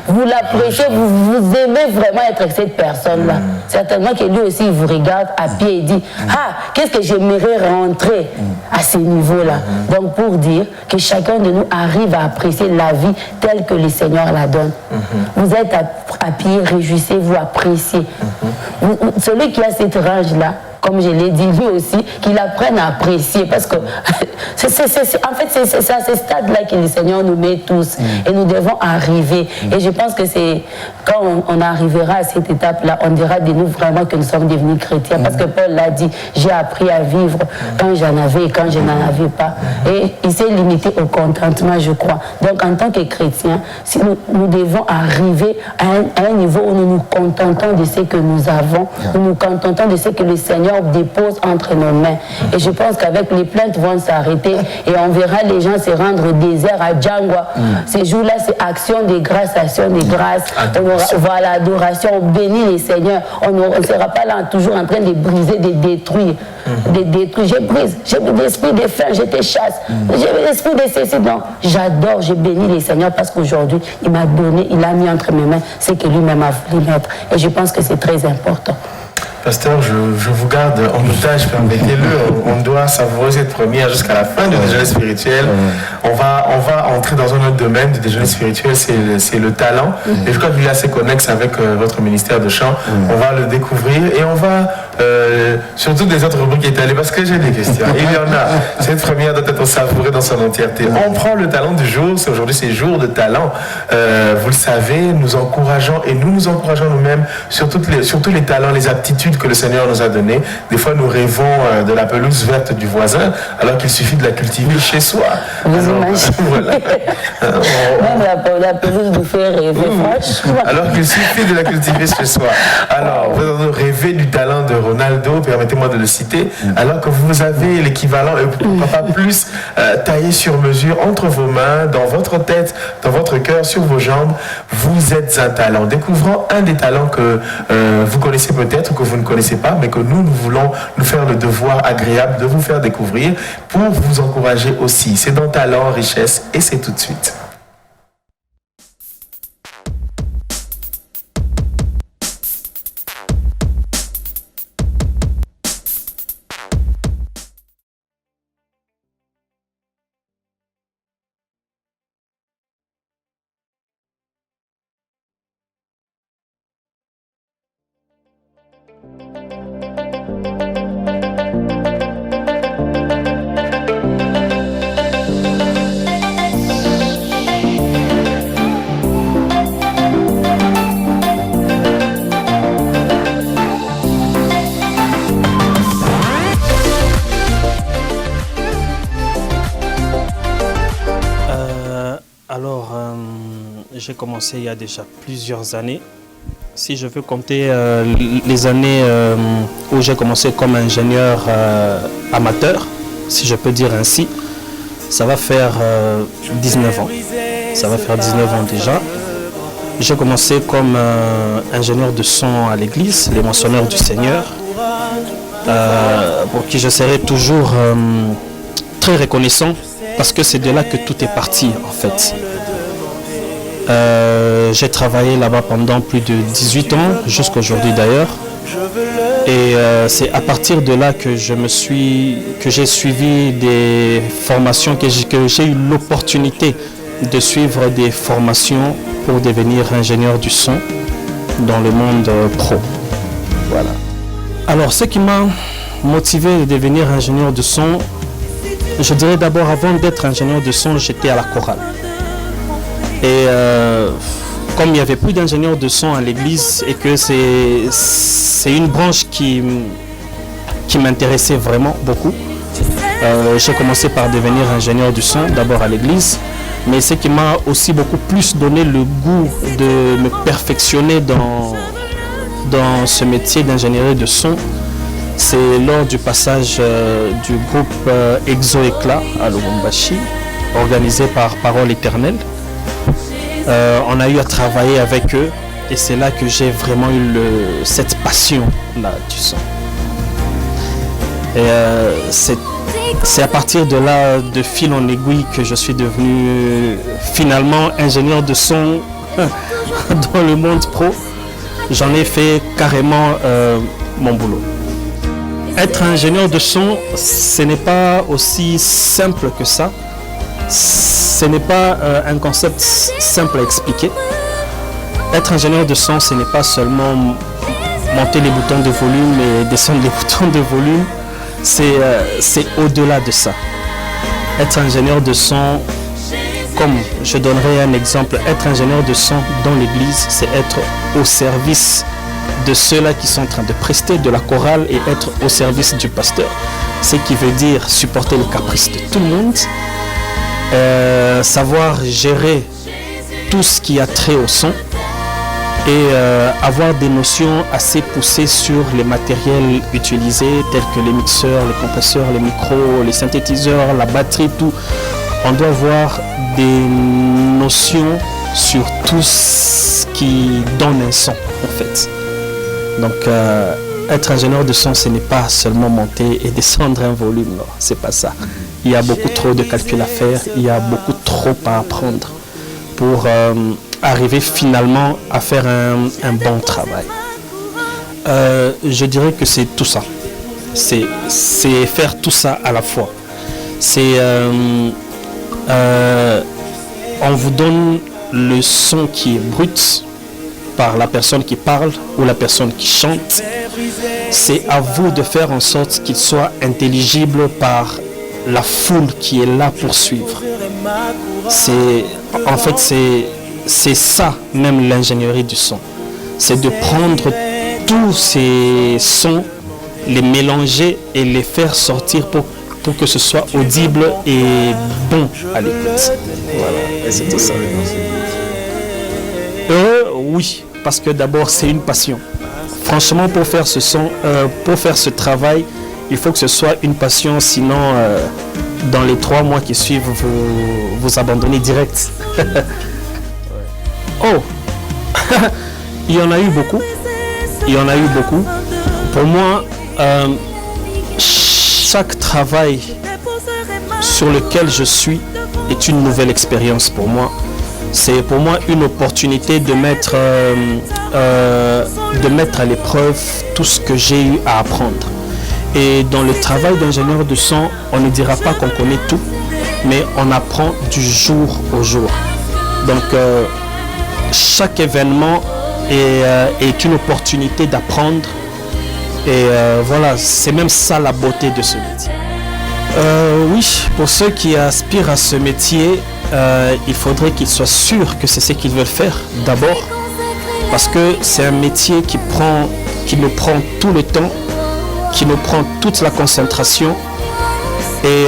Vous l'appréciez, vous aimez vraiment être avec cette personne-là. Certainement que lui aussi, il vous regarde à pied et dit, qu'est-ce que j'aimerais rentrer à ce niveau-là. Donc pour dire que chacun de nous arrive à apprécier la vie telle que le Seigneur la donne. Vous êtes à pied, réjouissez-vous, appréciez. Celui qui a cette rage-là, comme je l'ai dit, lui aussi, qu'il apprenne à apprécier. Parce que, en fait, c'est à ce stade-là que le Seigneur nous met tous. Et nous devons arriver. Et je pense que c'est quand on arrivera à cette étape-là, on dira de nous vraiment que nous sommes devenus chrétiens. Parce que Paul l'a dit, j'ai appris à vivre quand j'en avais et quand je n'en avais pas. Et il s'est limité au contentement, je crois. Donc, en tant que chrétiens, si nous devons arriver à un niveau où nous nous contentons de ce que nous avons, nous nous contentons de ce que le Seigneur dépose entre nos mains. Et je pense qu'avec les plaintes vont s'arrêter et on verra les gens se rendre au désert à Djangwa. Ces jours-là, c'est action de grâce, voilà, adoration, on bénit les seigneurs. On ne sera pas là toujours en train de briser, de détruire. Je brise, j'ai l'esprit de faim, je te chasse. J'ai l'esprit de ceci. Non, j'adore, je bénis les seigneurs parce qu'aujourd'hui, il m'a donné, il a mis entre mes mains ce que lui-même a voulu mettre. Et je pense que c'est très important. Pasteur, je vous garde en otage, permettez-le. On doit savourer cette première jusqu'à la fin du déjeuner spirituel. On va entrer dans un autre domaine du déjeuner spirituel, c'est le talent. Et je crois qu'il est assez connexe avec votre ministère de chant. On va le découvrir et on va, surtout des autres rubriques étalées, parce que j'ai des questions. Il y en a. Cette première doit être savourée dans son entièreté. On prend le talent du jour. Aujourd'hui, c'est jour de talent. Vous le savez, nous encourageons et nous encourageons nous-mêmes sur tous les talents, les aptitudes que le Seigneur nous a donné. Des fois, nous rêvons de la pelouse verte du voisin, alors qu'il suffit de la cultiver chez soi. Voilà. Même la pelouse nous fait rêver, franchement. Alors qu'il suffit de la cultiver chez soi. Alors, vous rêvez du talent de Ronaldo, permettez-moi de le citer, alors que vous avez l'équivalent, et pas plus, taillé sur mesure entre vos mains, dans votre tête, dans votre cœur, sur vos jambes. Vous êtes un talent. Découvrons un des talents que vous connaissez peut-être, ou que vous ne connaissez pas, mais que nous voulons nous faire le devoir agréable de vous faire découvrir pour vous encourager aussi. C'est dans Talent, Richesse, et c'est tout de suite. J'ai commencé il y a déjà plusieurs années. Si je veux compter les années où j'ai commencé comme ingénieur amateur, si je peux dire ainsi, ça va faire 19 ans. Ça va faire 19 ans déjà. J'ai commencé comme ingénieur de son à l'église, les moissonneurs du Seigneur, pour qui je serai toujours très reconnaissant parce que c'est de là que tout est parti en fait. J'ai travaillé là-bas pendant plus de 18 ans, jusqu'à aujourd'hui d'ailleurs. Et c'est à partir de là que j'ai suivi des formations, que j'ai eu l'opportunité de suivre des formations pour devenir ingénieur du son dans le monde pro. Voilà. Alors ce qui m'a motivé de devenir ingénieur de son, je dirais d'abord avant d'être ingénieur de son, j'étais à la chorale. Et comme il n'y avait plus d'ingénieurs de son à l'église et que c'est une branche qui m'intéressait vraiment beaucoup, j'ai commencé par devenir ingénieur du son, d'abord à l'église. Mais ce qui m'a aussi beaucoup plus donné le goût de me perfectionner dans ce métier d'ingénierie de son, c'est lors du passage du groupe Exo-Éclat à Lubumbashi, organisé par Parole Éternelle. On a eu à travailler avec eux et c'est là que j'ai vraiment eu cette passion-là du son. Et c'est à partir de là, de fil en aiguille, que je suis devenu finalement ingénieur de son dans le monde pro. J'en ai fait carrément mon boulot. Être ingénieur de son, ce n'est pas aussi simple que ça. Ce n'est pas un concept simple à expliquer. Être ingénieur de son, ce n'est pas seulement monter les boutons de volume et descendre les boutons de volume. C'est au-delà de ça. Être ingénieur de son, comme je donnerai un exemple, être ingénieur de son dans l'église, c'est être au service de ceux-là qui sont en train de prester de la chorale et être au service du pasteur. Ce qui veut dire supporter le caprice de tout le monde, savoir gérer tout ce qui a trait au son et avoir des notions assez poussées sur les matériels utilisés tels que les mixeurs, les compresseurs, les micros, les synthétiseurs, la batterie, tout. On doit avoir des notions sur tout ce qui donne un son en fait. Donc être ingénieur de son, ce n'est pas seulement monter et descendre un volume, non, c'est pas ça. Il y a beaucoup trop de calculs à faire, il y a beaucoup trop à apprendre pour arriver finalement à faire un bon travail. Je dirais que c'est tout ça. C'est faire tout ça à la fois. C'est on vous donne le son qui est brut par la personne qui parle ou la personne qui chante. C'est à vous de faire en sorte qu'il soit intelligible par la foule qui est là pour suivre. En fait, c'est ça même l'ingénierie du son. C'est de prendre tous ces sons, les mélanger et les faire sortir pour que ce soit audible et bon à l'écoute. Voilà, c'était ça. Oui, parce que d'abord c'est une passion. Franchement, pour faire ce son, pour faire ce travail, il faut que ce soit une passion, sinon dans les 3 mois qui suivent, vous abandonnez direct. Oh, il y en a eu beaucoup. Il y en a eu beaucoup. Pour moi, chaque travail sur lequel je suis est une nouvelle expérience pour moi. C'est pour moi une opportunité de mettre à l'épreuve tout ce que j'ai eu à apprendre. Et dans le travail d'ingénieur de son, on ne dira pas qu'on connaît tout, mais on apprend du jour au jour. Donc, chaque événement est une opportunité d'apprendre. Et voilà, c'est même ça la beauté de ce métier. Oui, pour ceux qui aspirent à ce métier, il faudrait qu'ils soient sûrs que c'est ce qu'ils veulent faire d'abord. Parce que c'est un métier qui nous prend tout le temps, qui nous prend toute la concentration. Et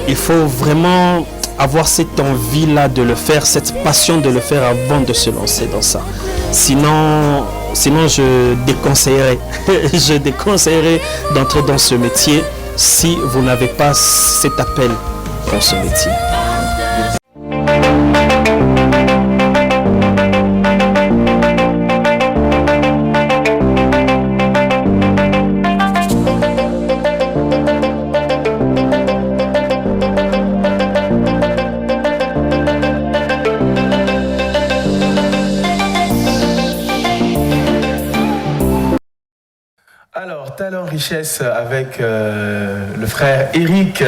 il faut vraiment avoir cette envie-là de le faire, cette passion de le faire avant de se lancer dans ça. Sinon je déconseillerais, je déconseillerais d'entrer dans ce métier si vous n'avez pas cet appel dans ce métier. Alors, Talent Richesse avec le frère Eric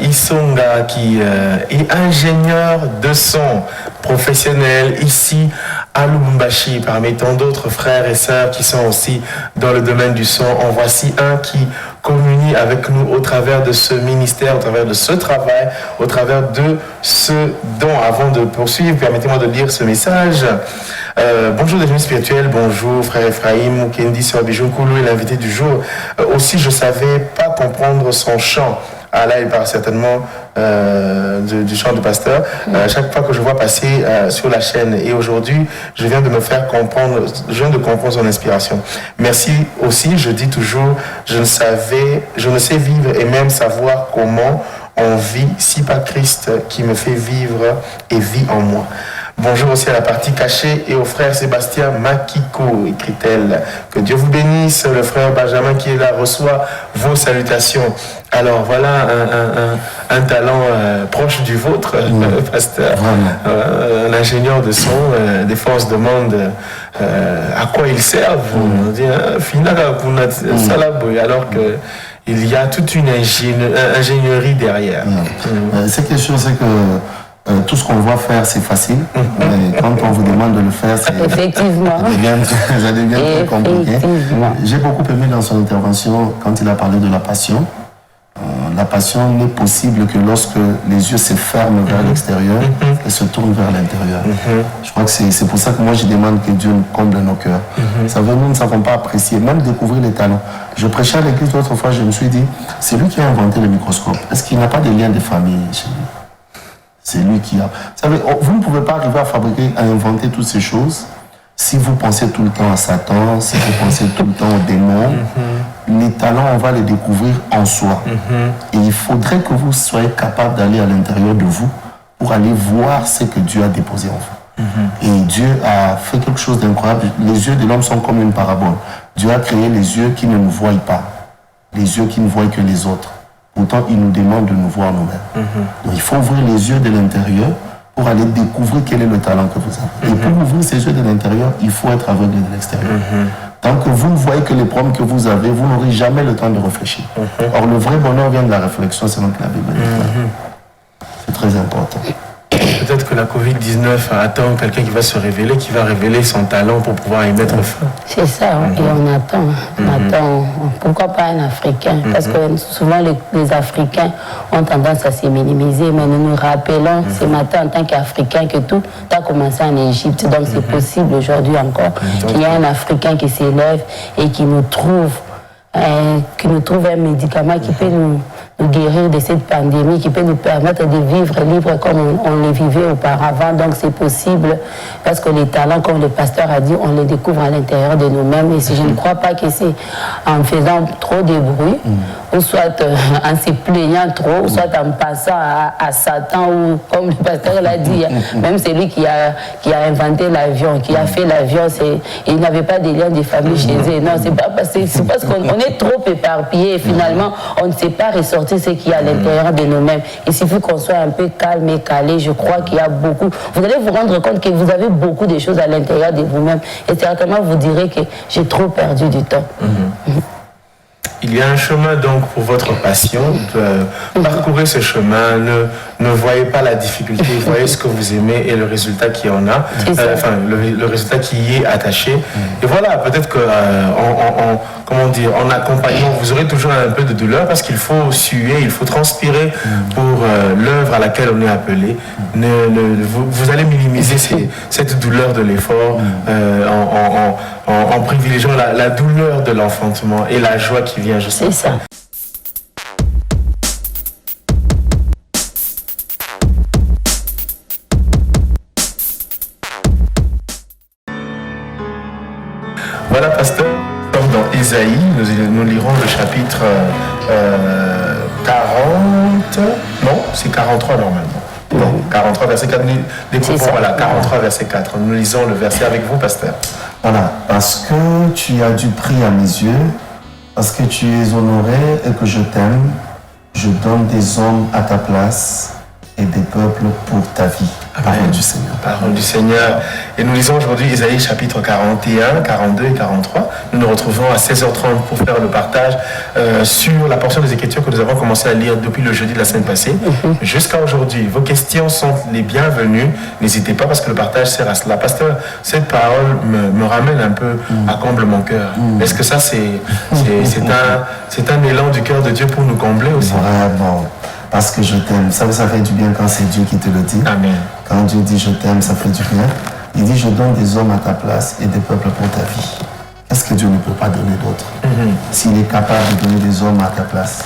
Isonga qui est ingénieur de son professionnel ici à Lubumbashi, parmi tant d'autres frères et sœurs qui sont aussi dans le domaine du son. En voici un qui communie avec nous au travers de ce ministère, au travers de ce travail, au travers de ce don. Avant de poursuivre, permettez-moi de lire ce message. Bonjour des jeunes spirituels, bonjour frère Ephraim, Kendi Sorbijou Koulou est l'invité du jour. Aussi, je ne savais pas comprendre son chant. Ah là, il parle certainement du chant du pasteur. Chaque fois que je vois passer sur la chaîne, et aujourd'hui, je viens de me faire comprendre, je viens de comprendre son inspiration. Merci aussi, je dis toujours, je ne sais vivre et même savoir comment on vit si pas Christ qui me fait vivre et vit en moi. Bonjour aussi à la partie cachée et au frère Sébastien Makiko, écrit-elle. Que Dieu vous bénisse. Le frère Benjamin qui est là reçoit vos salutations. Alors voilà un talent proche du vôtre, pasteur. Un ingénieur de son. Des fois on se demande à quoi ils servent. On dit, alors que il y a toute une ingénierie derrière. C'est quelque chose, c'est que tout ce qu'on voit faire, c'est facile. Mais quand on vous demande de le faire, ça devient très compliqué. J'ai beaucoup aimé dans son intervention quand il a parlé de la passion. La passion n'est possible que lorsque les yeux se ferment vers l'extérieur et se tournent vers l'intérieur. Je crois que c'est pour ça que moi je demande que Dieu comble nos cœurs. Ça veut dire nous ne savons pas apprécier, même découvrir les talents. Je prêchais à l'église l'autre fois, je me suis dit, c'est lui qui a inventé le microscope. Est-ce qu'il n'a pas de lien de famille chez lui? C'est lui qui a... Vous savez, vous ne pouvez pas arriver à inventer toutes ces choses si vous pensez tout le temps à Satan, si vous pensez tout le temps aux démons. Les talents, on va les découvrir en soi. Et il faudrait que vous soyez capable d'aller à l'intérieur de vous pour aller voir ce que Dieu a déposé en vous. Et Dieu a fait quelque chose d'incroyable. Les yeux de l'homme sont comme une parabole. Dieu a créé les yeux qui ne nous voient pas, les yeux qui ne voient que les autres. Pourtant, il nous demande de nous voir nous-mêmes. Donc, il faut ouvrir les yeux de l'intérieur pour aller découvrir quel est le talent que vous avez. Et pour ouvrir ces yeux de l'intérieur, il faut être aveugle de l'extérieur. Tant que vous ne voyez que les problèmes que vous avez, vous n'aurez jamais le temps de réfléchir. Or, le vrai bonheur vient de la réflexion, c'est donc la Bible. C'est très important. Peut-être que la Covid-19 attend quelqu'un qui va se révéler, qui va révéler son talent pour pouvoir y mettre fin. C'est ça, et on attend. Pourquoi pas un Africain? Parce que souvent les Africains ont tendance à se minimiser, mais nous nous rappelons ce matin en tant qu'Africains que tout a commencé en Égypte. Donc c'est possible aujourd'hui encore qu'il y ait un Africain qui s'élève et qui nous trouve un médicament qui peut nous guérir de cette pandémie, qui peut nous permettre de vivre libre comme on les vivait auparavant. Donc c'est possible parce que les talents, comme le pasteur a dit, on les découvre à l'intérieur de nous-mêmes. Et si je ne crois pas que c'est en faisant trop de bruit, ou soit en se plaignant trop, ou soit en passant à Satan, ou comme le pasteur l'a dit, même celui qui a inventé l'avion, qui a fait l'avion, il n'avait pas de lien de famille chez eux. Non, c'est parce qu'on est trop éparpillé et finalement on ne sait pas ressortir ce qu'il y a à l'intérieur de nous-mêmes. Il suffit qu'on soit un peu calme et calé. Je crois qu'il y a beaucoup. Vous allez vous rendre compte que vous avez beaucoup de choses à l'intérieur de vous-même. Et certainement vous direz que j'ai trop perdu du temps. Il y a un chemin donc pour votre passion. Parcourez ce chemin. Ne voyez pas la difficulté. Voyez ce que vous aimez et le résultat qu'il y en a. Le résultat qui y est attaché. Et voilà, peut-être que en accompagnant, vous aurez toujours un peu de douleur parce qu'il faut suer, il faut transpirer pour l'œuvre à laquelle on est appelé. Vous allez minimiser cette douleur de l'effort en privilégiant la douleur de l'enfantement et la joie qui vient juste. C'est ça. Voilà, pasteur, dans Ésaïe, nous lirons le chapitre 40, non, c'est 43 normalement. Non, 43 verset 4, voilà, 43 verset 4. Nous lisons le verset avec vous, pasteur. Voilà, parce que tu as du prix à mes yeux, parce que tu es honoré et que je t'aime, je donne des hommes à ta place et des peuples pour ta vie. Parole du Seigneur. Parole du Seigneur. Et nous lisons aujourd'hui Ésaïe chapitre 41, 42 et 43. Nous nous retrouvons à 16h30 pour faire le partage sur la portion des Écritures que nous avons commencé à lire depuis le jeudi de la semaine passée jusqu'à aujourd'hui. Vos questions sont les bienvenues. N'hésitez pas parce que le partage sert à cela. Pasteur, cette parole me ramène un peu à comble mon cœur. Est-ce que ça, c'est un élan du cœur de Dieu pour nous combler aussi? Vraiment. Parce que je t'aime. Ça fait du bien quand c'est Dieu qui te le dit. Amen. Quand Dieu dit je t'aime, ça fait du bien. Il dit je donne des hommes à ta place et des peuples pour ta vie. Qu'est-ce que Dieu ne peut pas donner d'autre? S'il est capable de donner des hommes à ta place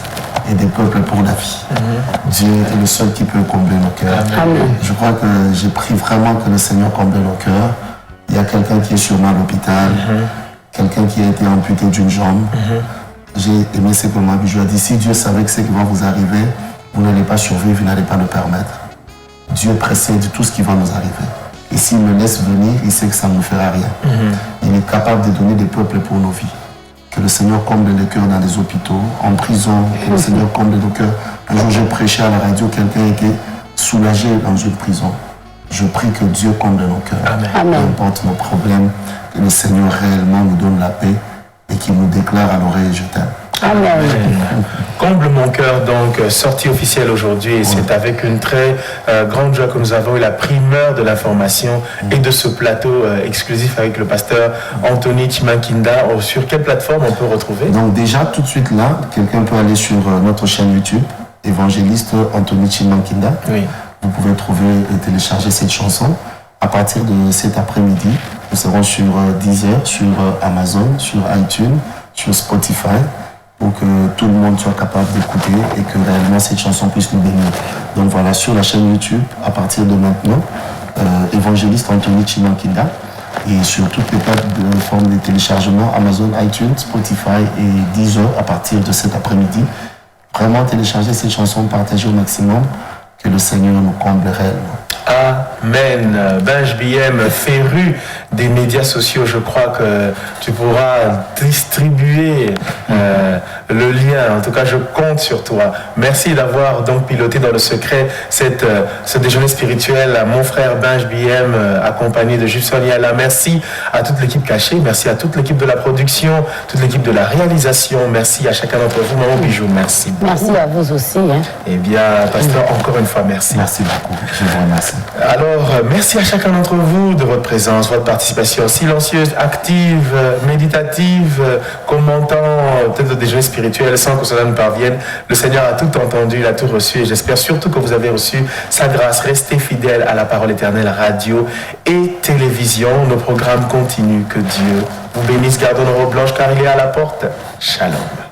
et des peuples pour la vie. Dieu est le seul qui peut combler nos cœurs. Je crois que j'ai pris vraiment que le Seigneur comble nos cœurs. Il y a quelqu'un qui est sûrement à l'hôpital, quelqu'un qui a été amputé d'une jambe. J'ai aimé ce que je lui ai dit, si Dieu savait que ce qui va vous arriver, vous n'allez pas survivre, vous n'allez pas le permettre. Dieu précède tout ce qui va nous arriver. Et s'il me laisse venir, il sait que ça ne nous fera rien. Il est capable de donner des peuples pour nos vies. Que le Seigneur comble les cœurs dans les hôpitaux, en prison, que le Seigneur comble nos cœurs. Un jour, j'ai prêché à la radio, quelqu'un était soulagé dans une prison. Je prie que Dieu comble nos cœurs. Peu importe nos problèmes, que le Seigneur réellement nous donne la paix et qu'il nous déclare à l'oreille, je t'aime. Amen. Comble mon cœur, donc, sortie officielle aujourd'hui. Et c'est avec une très grande joie que nous avons eu la primeur de l'information et de ce plateau exclusif avec le pasteur Anthony Chimankinda. Sur quelle plateforme on peut retrouver? Donc déjà, tout de suite là, quelqu'un peut aller sur notre chaîne YouTube, évangéliste Anthony Chimankinda. Oui. Vous pouvez trouver et télécharger cette chanson. À partir de cet après-midi, nous serons sur Deezer, sur Amazon, sur iTunes, sur Spotify, pour que tout le monde soit capable d'écouter et que réellement cette chanson puisse nous bénir. Donc voilà, sur la chaîne YouTube, à partir de maintenant, évangéliste Anthony Chimankinda, et sur toutes les plateformes de téléchargement, Amazon, iTunes, Spotify et Deezer, à partir de cet après-midi. Vraiment télécharger cette chanson, partager au maximum, que le Seigneur nous comble réellement. Amen. Benj BM, féru des médias sociaux, je crois que tu pourras distribuer le lien. En tout cas, je compte sur toi. Merci d'avoir donc piloté dans le secret ce déjeuner spirituel à mon frère Benj BM, accompagné de Jules Soniala. Merci à toute l'équipe cachée, merci à toute l'équipe de la production, toute l'équipe de la réalisation. Merci à chacun d'entre vous. Maman Bijou, merci beaucoup. Merci à vous aussi. Eh bien, pasteur, encore une fois, merci. Merci beaucoup. Je vous remercie. Alors, merci à chacun d'entre vous de votre présence, votre participation silencieuse, active, méditative, commentant peut-être le déjeuner spirituel sans que cela nous parvienne. Le Seigneur a tout entendu, il a tout reçu et j'espère surtout que vous avez reçu sa grâce. Restez fidèles à la parole éternelle, radio et télévision. Nos programmes continuent. Que Dieu vous bénisse. Gardons nos robes blanches car il est à la porte. Shalom.